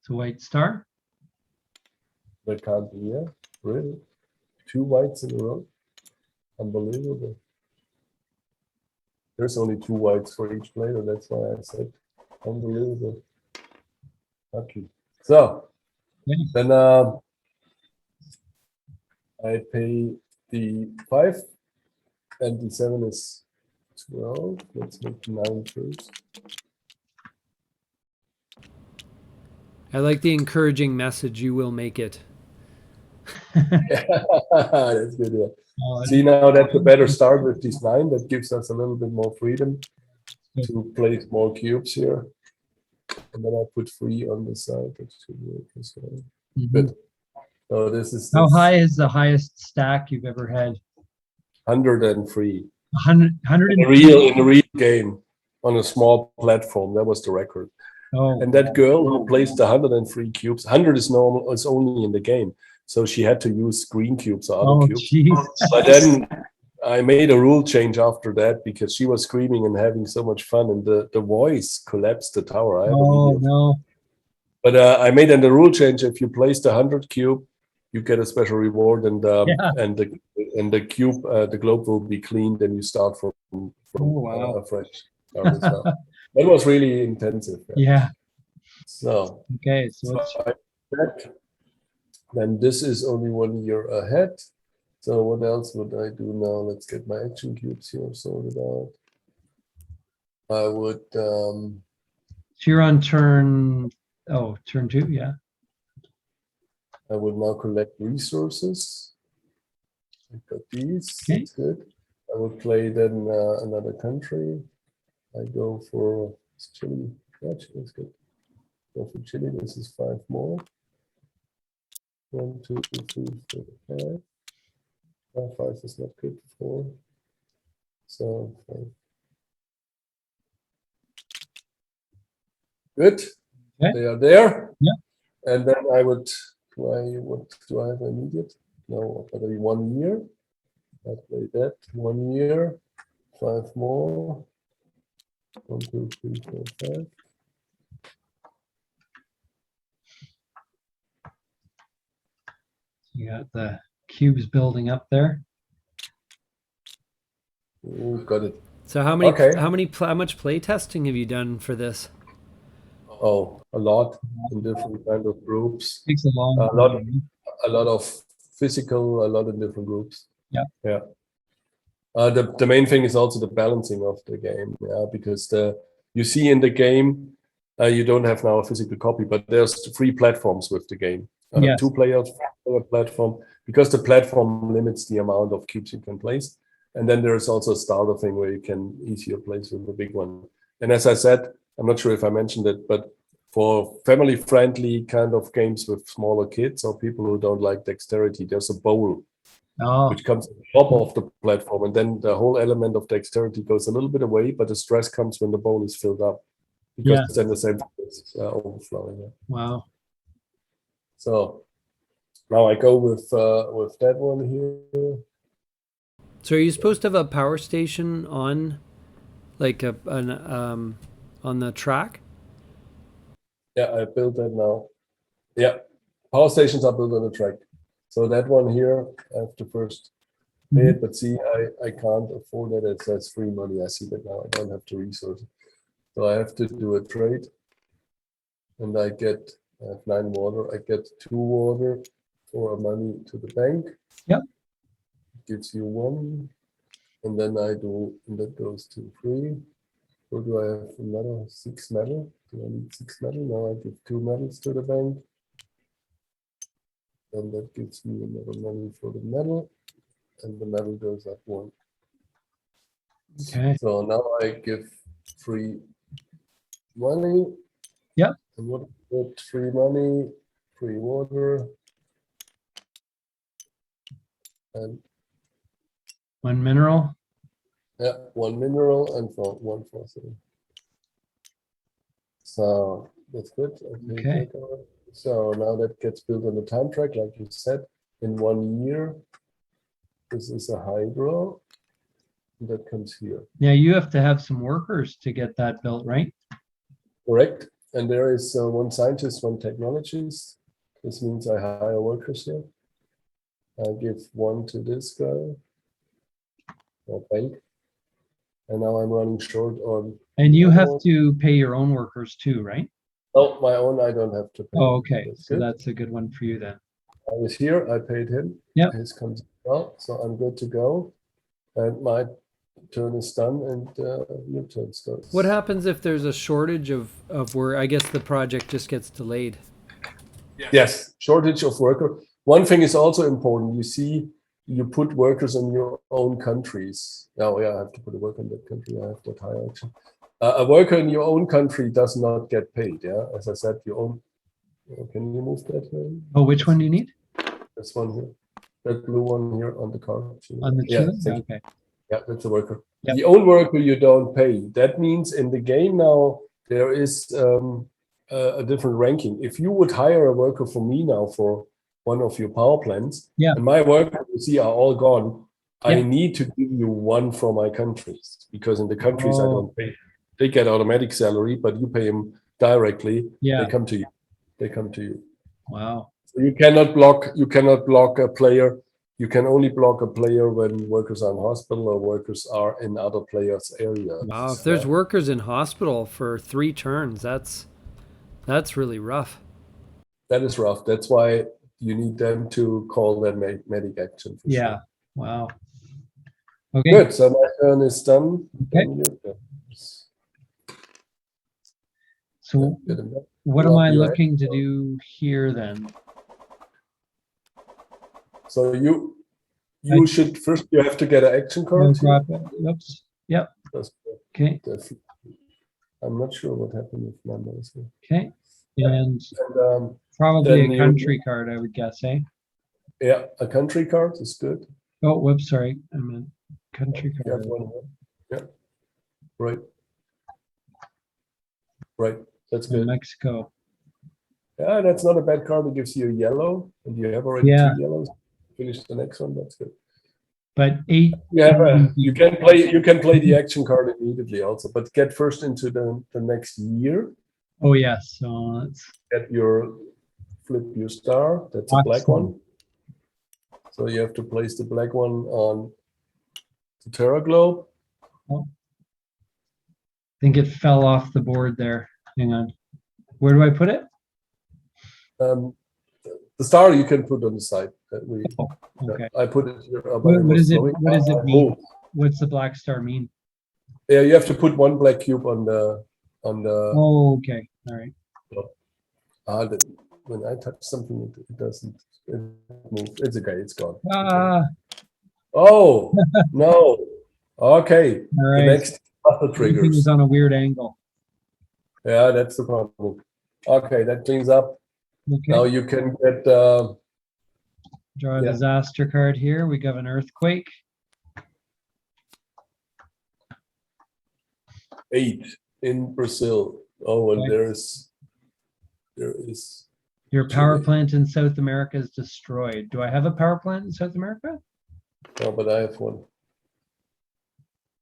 Speaker 3: It's a white star.
Speaker 4: That can't be here. Really? 2 whites in a row? Unbelievable. There's only 2 whites for each player. That's why I said unbelievable. Okay. So then I pay the 5 and the 7 is 12. Let's make 9 first.
Speaker 1: I like the encouraging message, you will make it.
Speaker 4: That's good. Yeah. See, now that's a better start with this 9. That gives us a little bit more freedom to place more cubes here. And then I put 3 on the side. That should work as well. Good. So this is
Speaker 3: How high is the highest stack you've ever had?
Speaker 4: 103.
Speaker 3: 100
Speaker 4: in a real game on a small platform. That was the record.
Speaker 3: Oh.
Speaker 4: And that girl who placed 103 cubes, 100 is normal, is only in the game. So she had to use green cubes or other cubes.
Speaker 3: Geez.
Speaker 4: But then I made a rule change after that because she was screaming and having so much fun, and the voice collapsed the tower. I have a video.
Speaker 3: No.
Speaker 4: But I made the rule change. If you placed 100 cube, you get a special reward, and the cube, the globe will be cleaned, and you start from fresh. That was really intensive.
Speaker 3: Yeah.
Speaker 4: So
Speaker 3: okay, so
Speaker 4: then this is only 1 year ahead. So what else would I do now? Let's get my action cubes here sorted out. I would.
Speaker 3: So you're on turn 2, yeah.
Speaker 4: I will now collect resources. I got these.
Speaker 3: Okay.
Speaker 4: That's good. I will play then another country. I go for Chile. Yeah, Chile is good. Go for Chile. This is 5 more. 1, 2, 3, 4, 5. 5 is not good. 4. So 5. Good.
Speaker 3: Okay.
Speaker 4: They are there.
Speaker 3: Yeah.
Speaker 4: And then I would try. What do I have immediate? No, but 1 year. I play that 1 year. 5 more. 1, 2, 3, 4, 5.
Speaker 3: You got the cubes building up there.
Speaker 4: Ooh, got it.
Speaker 1: So how much play testing have you done for this?
Speaker 4: Oh, a lot in different kind of groups.
Speaker 3: Takes a long
Speaker 4: time. A lot of physical, a lot in different groups.
Speaker 3: Yeah.
Speaker 4: The main thing is also the balancing of the game. Yeah, because you see in the game, you don't have now a physical copy, but there's 3 platforms with the game. 2 players, 4 platform, because the platform limits the amount of cubes you can place. And then there's also a starter thing where you can easier place with a big one. And as I said, I'm not sure if I mentioned it, but for family-friendly kind of games with smaller kids or people who don't like dexterity, there's a bowl which comes on top of the platform. And then the whole element of dexterity goes a little bit away, but the stress comes when the bowl is filled up. Because then the same thing is overflowing. Yeah.
Speaker 3: Wow.
Speaker 4: So now I go with that one here.
Speaker 1: So are you supposed to have a power station on, like on the track?
Speaker 4: Yeah, I built that now. Yeah, power stations are built on the track. So that one here, I have to first pay it, but see, I can't afford that. It says free money. I see that now. I don't have to resource it. So I have to do a trade. And I have 9 water. I get 2 water for money to the bank.
Speaker 3: Yep.
Speaker 4: It gives you 1. And then and that goes to 3. Or do I have another 6 metal? Do I need 6 metal? Now I give 2 metals to the bank. And that gives me another money for the metal. And the metal goes up 1.
Speaker 3: Okay.
Speaker 4: So now I give free money.
Speaker 3: Yep.
Speaker 4: And what is free money? Free water. And
Speaker 3: 1 mineral.
Speaker 4: yeah, 1 mineral and 1 fossil. So that's good.
Speaker 3: Okay.
Speaker 4: So now that gets built on the time track, like you said, in 1 year. This is a hydro that comes here.
Speaker 3: Yeah, you have to have some workers to get that built, right?
Speaker 4: Correct. And there is 1 scientist, 1 technologist. This means I hire workers here. I give 1 to this guy, or bank. And now I'm running short on.
Speaker 3: And you have to pay your own workers too, right?
Speaker 4: Oh, my own, I don't have to pay.
Speaker 3: Oh, okay.
Speaker 4: That's
Speaker 3: So
Speaker 4: good.
Speaker 3: that's a good one for you then.
Speaker 4: I was here, I paid him.
Speaker 3: Yep.
Speaker 4: His comes out, so I'm good to go. And my turn is done, and your turn starts.
Speaker 1: What happens if there's a shortage of where I guess the project just gets delayed?
Speaker 4: Yes, shortage of worker. One thing is also important. You see, you put workers in your own countries. Oh yeah, I have to put a worker in that country. I have that higher action. A worker in your own country does not get paid. Yeah, as I said, your own. Can you move that?
Speaker 3: Oh, which one do you need?
Speaker 4: This one here. That blue one here on the card.
Speaker 3: On the
Speaker 4: yeah,
Speaker 3: Chile? Okay.
Speaker 4: Yeah, that's a worker.
Speaker 3: Yep.
Speaker 4: The own worker you don't pay. That means in the game now there is a different ranking. If you would hire a worker for me now for one of your power plants, and my workers you see are all gone, I need to give you 1 for my countries, because in the countries I don't pay. They get automatic salary, but you pay them directly.
Speaker 3: Yeah.
Speaker 4: They come to you. They come to you.
Speaker 3: Wow.
Speaker 4: So you cannot block a player. You can only block a player when workers are in hospital or workers are in other players' areas.
Speaker 1: Wow, if there's workers in hospital for 3 turns, that's really rough.
Speaker 4: That is rough. That's why you need them to call that medic action. For
Speaker 3: Yeah.
Speaker 4: Sure.
Speaker 3: Wow. Okay.
Speaker 4: Good. So my turn is done.
Speaker 3: Okay. So what am I looking to do here then?
Speaker 4: So you should first, you have to get an action card.
Speaker 3: Oops. Yep. Okay.
Speaker 4: I'm not sure what happened with my mouse here.
Speaker 3: Okay. And probably a country card, I would guess, eh?
Speaker 4: Yeah, a country card is good.
Speaker 3: Oh, whoops, sorry. I meant country card.
Speaker 4: Yeah. Right. Right. That's good.
Speaker 3: Mexico.
Speaker 4: Yeah, that's not a bad card. It gives you a yellow, and you have already 2 yellows. Finish the next one. That's good.
Speaker 3: But 8.
Speaker 4: You can play the action card immediately also, but get first into the next year.
Speaker 3: Oh yes. So let's
Speaker 4: flip your star. That's a black one. So you have to place the black one on the Terra globe.
Speaker 3: Oh. I think it fell off the board there. Hang on. Where do I put it?
Speaker 4: The star you can put on the side.
Speaker 3: Okay.
Speaker 4: I put it here.
Speaker 3: What does it mean? What's the black star mean?
Speaker 4: Yeah, you have to put 1 black cube on the.
Speaker 3: Oh, okay. All right.
Speaker 4: When I touch something, it doesn't move. It's okay. It's gone. Oh no. Okay.
Speaker 3: All right.
Speaker 4: The next other triggers
Speaker 3: is on a weird angle.
Speaker 4: Yeah, that's the problem. Okay, that cleans up. Okay. Now you can get
Speaker 3: draw a disaster card here. We got an earthquake.
Speaker 4: 8 in Brazil. Oh, and there is
Speaker 3: your power plant in South America is destroyed. Do I have a power plant in South America?
Speaker 4: No, but I have one.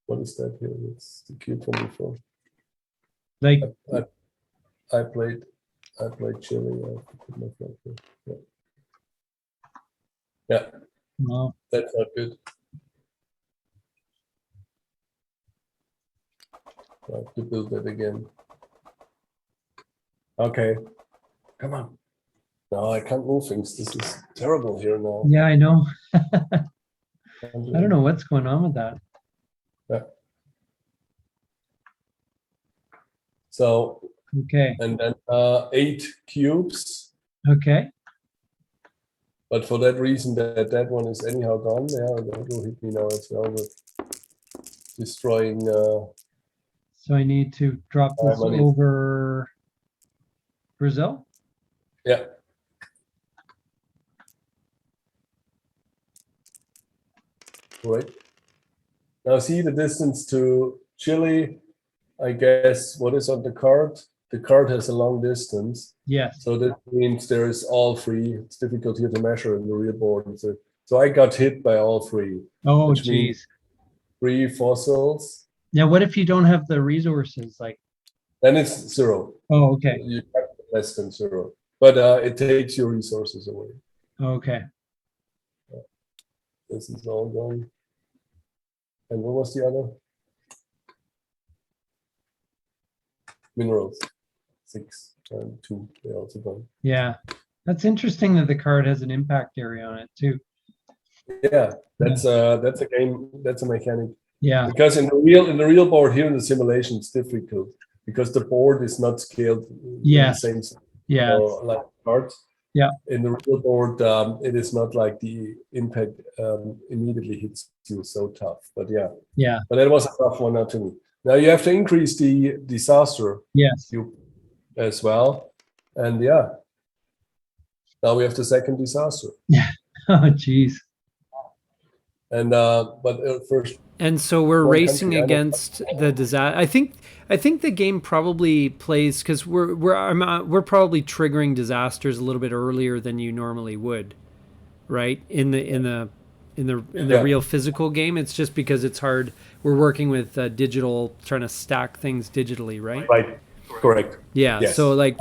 Speaker 4: What is that here? It's the cube from before.
Speaker 3: Like
Speaker 4: I played Chile. I have to put my flag here. Yeah.
Speaker 3: No.
Speaker 4: That's not good. I have to build that again. Okay, come on. No, I can't move things. This is terrible here now.
Speaker 3: Yeah, I know. I don't know what's going on with that.
Speaker 4: Yeah. So,
Speaker 3: Okay.
Speaker 4: and then 8 cubes.
Speaker 3: Okay.
Speaker 4: But for that reason, that one is anyhow gone. Yeah, that will hit me now as well with destroying.
Speaker 3: So I need to drop this
Speaker 4: money.
Speaker 3: over Brazil.
Speaker 4: Yeah. Right. Now see the distance to Chile. I guess what is on the card? The card has a long distance.
Speaker 3: Yes.
Speaker 4: So that means there is all 3. It's difficult here to measure in the real board. So I got hit by all 3.
Speaker 3: Oh,
Speaker 4: which means
Speaker 3: geez.
Speaker 4: 3 fossils.
Speaker 3: Now, what if you don't have the resources? Like,
Speaker 4: Then it's 0.
Speaker 3: oh, okay.
Speaker 4: You have less than 0. But it takes your resources away.
Speaker 3: Okay.
Speaker 4: This is all gone. And what was the other? Minerals. 6 and 2. They're also gone.
Speaker 3: Yeah. That's interesting that the card has an impact area on it too.
Speaker 4: Yeah, that's a game. That's a mechanic.
Speaker 3: Yeah.
Speaker 4: Because in the real board here in the simulation, it's difficult because the board is not scaled.
Speaker 3: Yeah.
Speaker 4: The same size.
Speaker 3: Yeah.
Speaker 4: So, like cards.
Speaker 3: Yeah.
Speaker 4: In the real board, it is not like the impact immediately hits you so tough. But yeah.
Speaker 3: Yeah.
Speaker 4: But that was a tough one not to me. Now you have to increase the disaster
Speaker 3: Yes.
Speaker 4: as well, and yeah. Now we have the second disaster.
Speaker 3: Yeah. Oh, geez.
Speaker 4: And but first.
Speaker 1: And so we're
Speaker 4: One
Speaker 1: racing
Speaker 4: country,
Speaker 1: against the disaster. I think the game probably plays because we're probably triggering disasters a little bit earlier than you normally would, right? In the real physical game, it's just because it's hard. We're working with digital, trying to stack things digitally, right?
Speaker 4: Right. Correct.
Speaker 1: Yeah.
Speaker 4: Yes.
Speaker 1: So like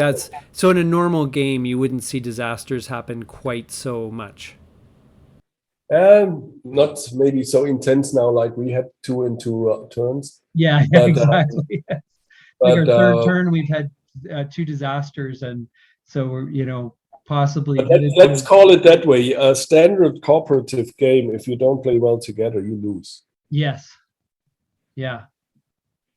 Speaker 1: so in a normal game, you wouldn't see disasters happen quite so much.
Speaker 4: Not maybe so intense now, like we had 2 in 2 turns.
Speaker 3: Yeah,
Speaker 4: But,
Speaker 3: exactly. Like
Speaker 4: but,
Speaker 3: our third turn, we've had 2 disasters, and so we're possibly.
Speaker 4: But let's call it that way. A standard cooperative game, if you don't play well together, you lose.
Speaker 3: Yes. Yeah.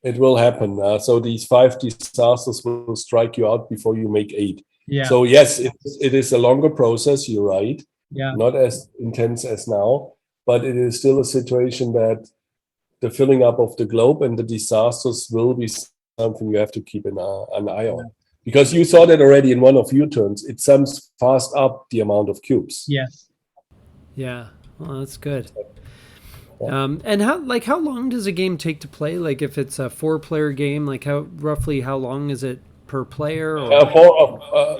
Speaker 4: It will happen. So these 5 disasters will strike you out before you make 8.
Speaker 3: Yeah.
Speaker 4: So yes, it is a longer process. You're right.
Speaker 3: Yeah.
Speaker 4: Not as intense as now, but it is still a situation that the filling up of the globe and the disasters will be something you have to keep an eye on. Because you saw that already in one of your turns. It sums fast up the amount of cubes.
Speaker 3: Yes.
Speaker 1: Yeah. Well, that's good. And how long does a game take to play? Like if it's a 4-player game, like roughly how long is it per player? Or?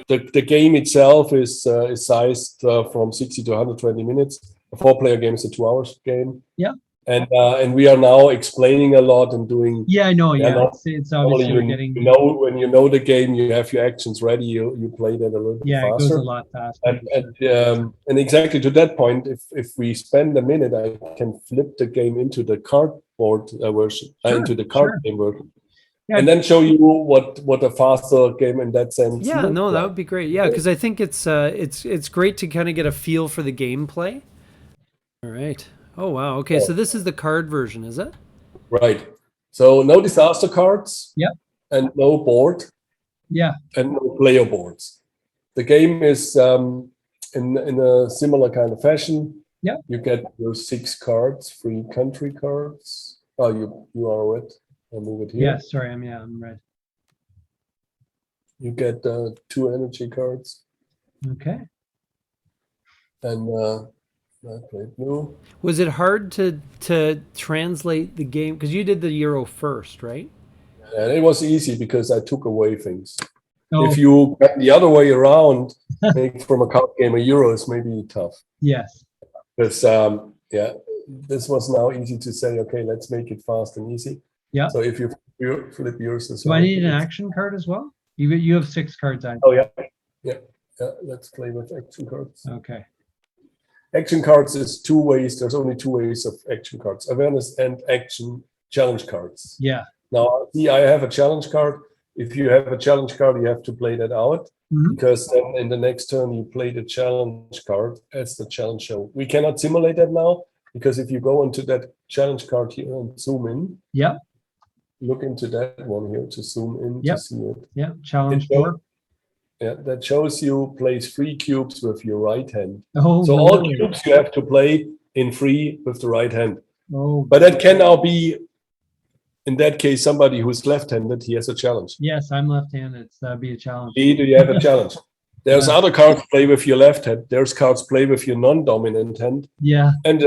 Speaker 4: The game itself is sized from 60 to 120 minutes. A 4-player game is a 2-hour game.
Speaker 3: Yeah.
Speaker 4: And we are now explaining a lot and doing.
Speaker 3: Yeah, I know. Yeah, it's obviously we're
Speaker 4: you
Speaker 3: getting.
Speaker 4: When you know the game, you have your actions ready. You play that a little bit faster.
Speaker 3: Yeah, it goes a lot faster.
Speaker 4: And exactly to that point, if we spend a minute, I can flip the game into the cardboard version, into the card game version. Yeah. And then show you what a faster game in that sense.
Speaker 1: Yeah, no, that would be great. Yeah, because I think it's great to kind of get a feel for the gameplay. All right. Oh wow. Okay, so this is the card version, is it? Right.
Speaker 4: So no disaster cards.
Speaker 3: Yeah.
Speaker 4: And no board.
Speaker 3: Yeah.
Speaker 4: And no player boards. The game is in a similar kind of fashion.
Speaker 3: Yeah.
Speaker 4: You get your 6 cards, 3 country cards. Oh, you are red. I'll move it here.
Speaker 3: Yeah, sorry, I'm red.
Speaker 4: You get 2 energy cards.
Speaker 3: Okay.
Speaker 4: And I played blue.
Speaker 1: Was it hard to translate the game? Because you did the Euro first, right?
Speaker 4: And it was easy because I took away things.
Speaker 3: Oh.
Speaker 4: If you get the other way around, make from a card game a Euro is maybe tough.
Speaker 3: Yes.
Speaker 4: Because this was now easy to say, okay, let's make it fast and easy.
Speaker 3: Yeah.
Speaker 4: So if you flip yours as
Speaker 3: well. Do I need an action card as well? You have 6 cards.
Speaker 4: Oh yeah. Let's play with action cards.
Speaker 3: Okay.
Speaker 4: Action cards is 2 ways. There's only 2 ways of action cards: awareness and action challenge cards.
Speaker 3: Yeah.
Speaker 4: Now, see, I have a challenge card. If you have a challenge card, you have to play that out, because then in the next turn you play the challenge card as the challenge show. We cannot simulate that now, because if you go into that challenge card here and zoom in, look into that one here to zoom in to see it.
Speaker 3: Challenge 4.
Speaker 4: Yeah, that shows you place 3 cubes with your right hand.
Speaker 3: Oh,
Speaker 4: so all cubes you have to play in 3 with the right hand. But that can now be, in that case, somebody who's left-handed, he has a challenge.
Speaker 3: Yes, I'm left-handed, so that'd be a challenge.
Speaker 4: Do you have a challenge? There's other cards play with your left hand. There's cards play with your non-dominant hand.
Speaker 3: Yeah.
Speaker 4: And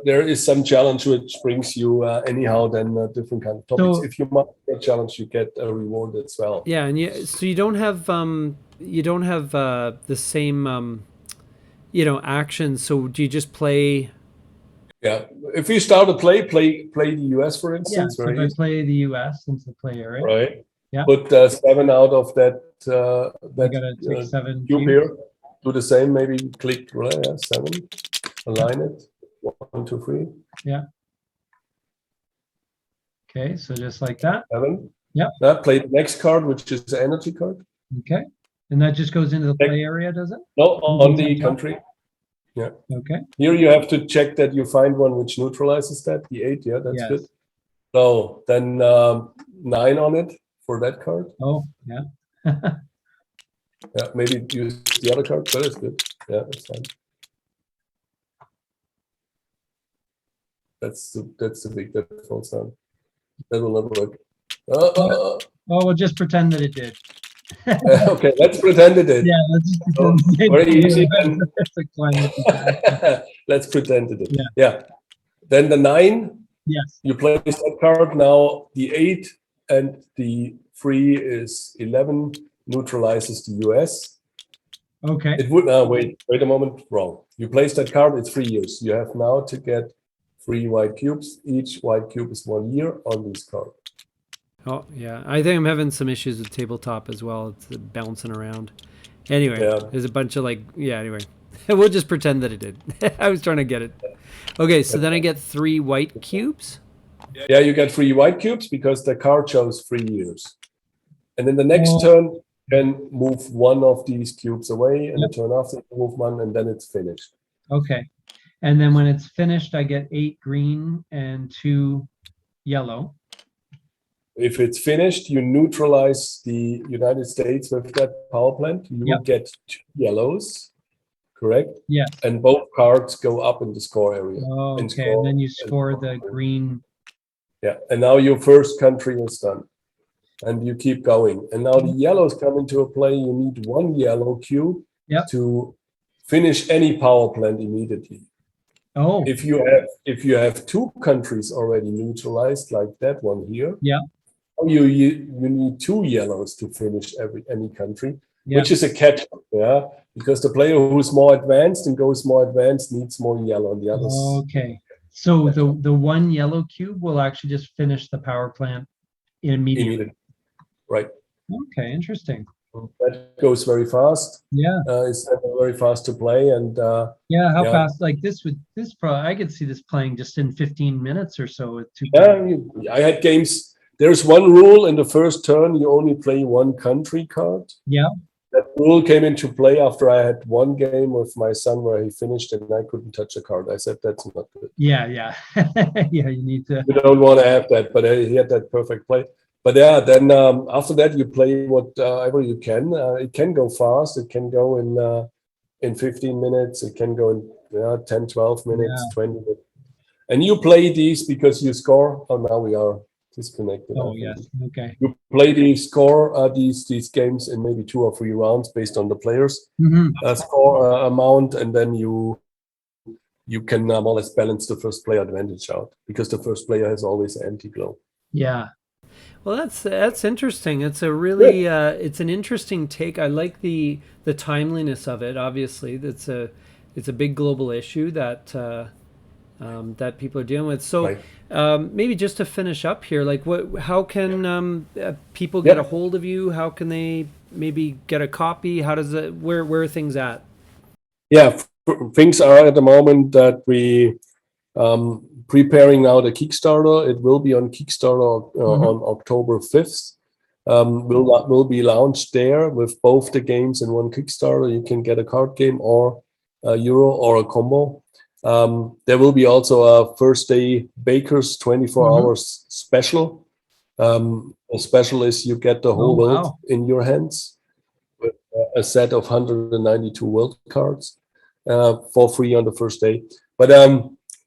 Speaker 4: there is some challenge which brings you anyhow then different kind of topics. So, if you master a challenge, you get a reward as well.
Speaker 1: Yeah, and so you don't have the same actions. So do you just play?
Speaker 4: Yeah, if you start to play the US, for instance.
Speaker 3: Yeah, so if I play the US since the play area.
Speaker 4: Right.
Speaker 3: Yeah.
Speaker 4: Put 7 out of that.
Speaker 3: I gotta take 7
Speaker 4: cube here. Do the same. Maybe click 7. Align it. 1, 2, 3.
Speaker 3: Yeah. Okay, so just like that.
Speaker 4: 7.
Speaker 3: Yeah.
Speaker 4: That play the next card, which is the energy card.
Speaker 3: Okay, and that just goes into the play area, does it?
Speaker 4: No, on the country. Yeah.
Speaker 3: Okay.
Speaker 4: Here you have to check that you find one which neutralizes that. The 8. Yeah, that's good. So then 9 on it for that card.
Speaker 3: Oh, yeah.
Speaker 4: Yeah, maybe use the other card. That is good. Yeah, that's fine. That's the big that falls down. That will never work.
Speaker 3: Oh, we'll just pretend that it did.
Speaker 4: Okay, let's pretend it did.
Speaker 3: Yeah, let's just pretend it did.
Speaker 4: Very easy. Let's pretend it did. Yeah. Then the 9.
Speaker 3: Yes.
Speaker 4: You place that card. Now the 8 and the 3 is 11. Neutralizes the US.
Speaker 3: Okay.
Speaker 4: It would now wait a moment. Wrong. You place that card. It's 3 years. You have now to get 3 white cubes. Each white cube is 1 year on this card.
Speaker 1: Oh yeah, I think I'm having some issues with tabletop as well. It's bouncing around. Anyway, there's a bunch of anyway, we'll just pretend that it did. I was trying to get it. Okay, so then I get 3 white cubes.
Speaker 4: Yeah, you get 3 white cubes because the card shows 3 years. And then the next turn, you can move 1 of these cubes away, and the turn after, move 1, and then it's finished.
Speaker 3: Okay. And then when it's finished, I get 8 green and 2 yellow.
Speaker 4: If it's finished, you neutralize the United States with that power plant. You will get 2 yellows, correct?
Speaker 3: Yes.
Speaker 4: And both cards go up in the score area.
Speaker 3: Oh, okay. And then you score the green.
Speaker 4: Yeah. And now your first country is done. And you keep going. And now the yellows come into a play. You need 1 yellow cube to finish any power plant immediately.
Speaker 3: Oh.
Speaker 4: If you have 2 countries already neutralized, like that one here, you need 2 yellows to finish any country, which is a catch, because the player who's more advanced and goes more advanced needs more yellow on the others.
Speaker 3: Okay, so the 1 yellow cube will actually just finish the power plant immediately. Right. Okay, interesting.
Speaker 4: That goes very fast.
Speaker 3: Yeah.
Speaker 4: It's very fast to play, and
Speaker 3: how fast? Like I could see this playing just in 15 minutes or so with 2.
Speaker 4: I had games. There's one rule in the first turn: you only play 1 country card. Yeah. That rule came into play after I had 1 game with my son where he finished and I couldn't touch a card. I said that's not good.
Speaker 3: Yeah. Yeah, you need to.
Speaker 4: You don't want to have that, but he had that perfect play. But then after that, you play whatever you can. It can go fast. It can go in 15 minutes. It can go in 10, 12 minutes, 20 minutes. And you play these because you score. Oh, now we are disconnected.
Speaker 3: Oh, yes. Okay.
Speaker 4: You play these games in maybe 2 or 3 rounds based on the players' score amount, and then you can more or less balance the first player advantage out because the first player has always an anti-glow.
Speaker 3: Yeah.
Speaker 1: Well, that's interesting. It's a really it's an interesting take. I like the timeliness of it. Obviously, it's a big global issue that that people are dealing with. So maybe just to finish up here, how can people get a hold of you? How can they maybe get a copy? How does it? Where are things at?
Speaker 4: Yeah, things are at the moment that we Preparing now the Kickstarter. It will be on Kickstarter on October 5th. Will be launched there with both the games in one Kickstarter. You can get a card game or a Euro or a combo. There will be also a first day bakers 24 hours special. A special is you get the whole world in your hands with a set of 192 world cards for free on the first day. But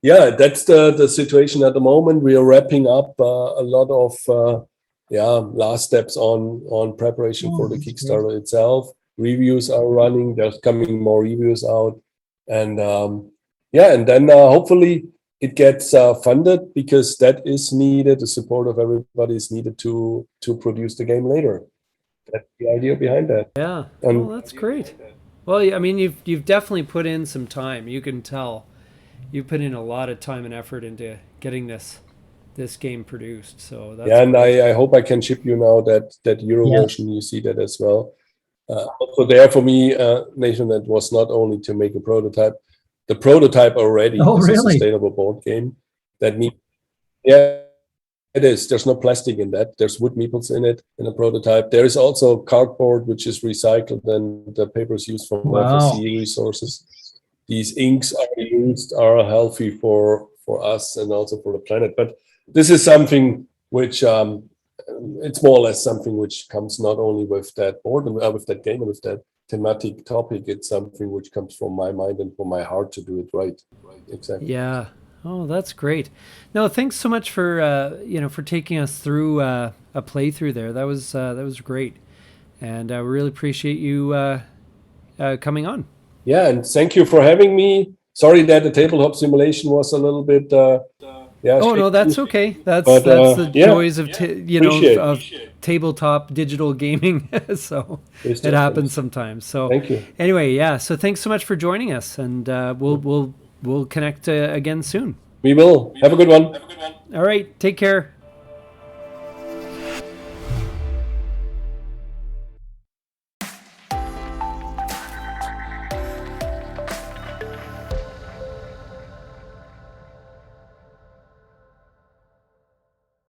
Speaker 4: yeah, that's the situation at the moment. We are wrapping up a lot of last steps on preparation for the Kickstarter itself. Reviews are running. There's coming more reviews out, and and then hopefully it gets funded, because that is needed. The support of everybody is needed to produce the game later. That's the idea behind that.
Speaker 1: Yeah. Oh, that's great. Well, I mean, you've definitely put in some time. You can tell you put in a lot of time and effort into getting this game produced. So that's
Speaker 4: and I hope I can ship you now that Euro version. You see that as well. Also there for me, Nathan, that was not only to make a prototype. The prototype already is a sustainable board game that needs. Yeah, it is. There's no plastic in that. There's wood meeples in it in a prototype. There is also cardboard, which is recycled, and the paper is used from FSC resources. These inks are healthy for us and also for the planet. But this is something which it's more or less something which comes not only with that board and with that game and with that thematic topic. It's something which comes from my mind and from my heart to do it right. Exactly.
Speaker 1: Yeah. Oh, that's great. No, thanks so much for for taking us through a playthrough there. That was great, and I really appreciate you coming on.
Speaker 4: Yeah, and thank you for having me. Sorry that the tabletop simulation was a little bit.
Speaker 1: Oh no, that's okay. That's the joys of of tabletop digital gaming. So it happens sometimes. So
Speaker 4: thank you.
Speaker 1: Anyway, yeah. So thanks so much for joining us, and we'll connect again soon.
Speaker 4: We will. Have a good one.
Speaker 1: All right. Take care.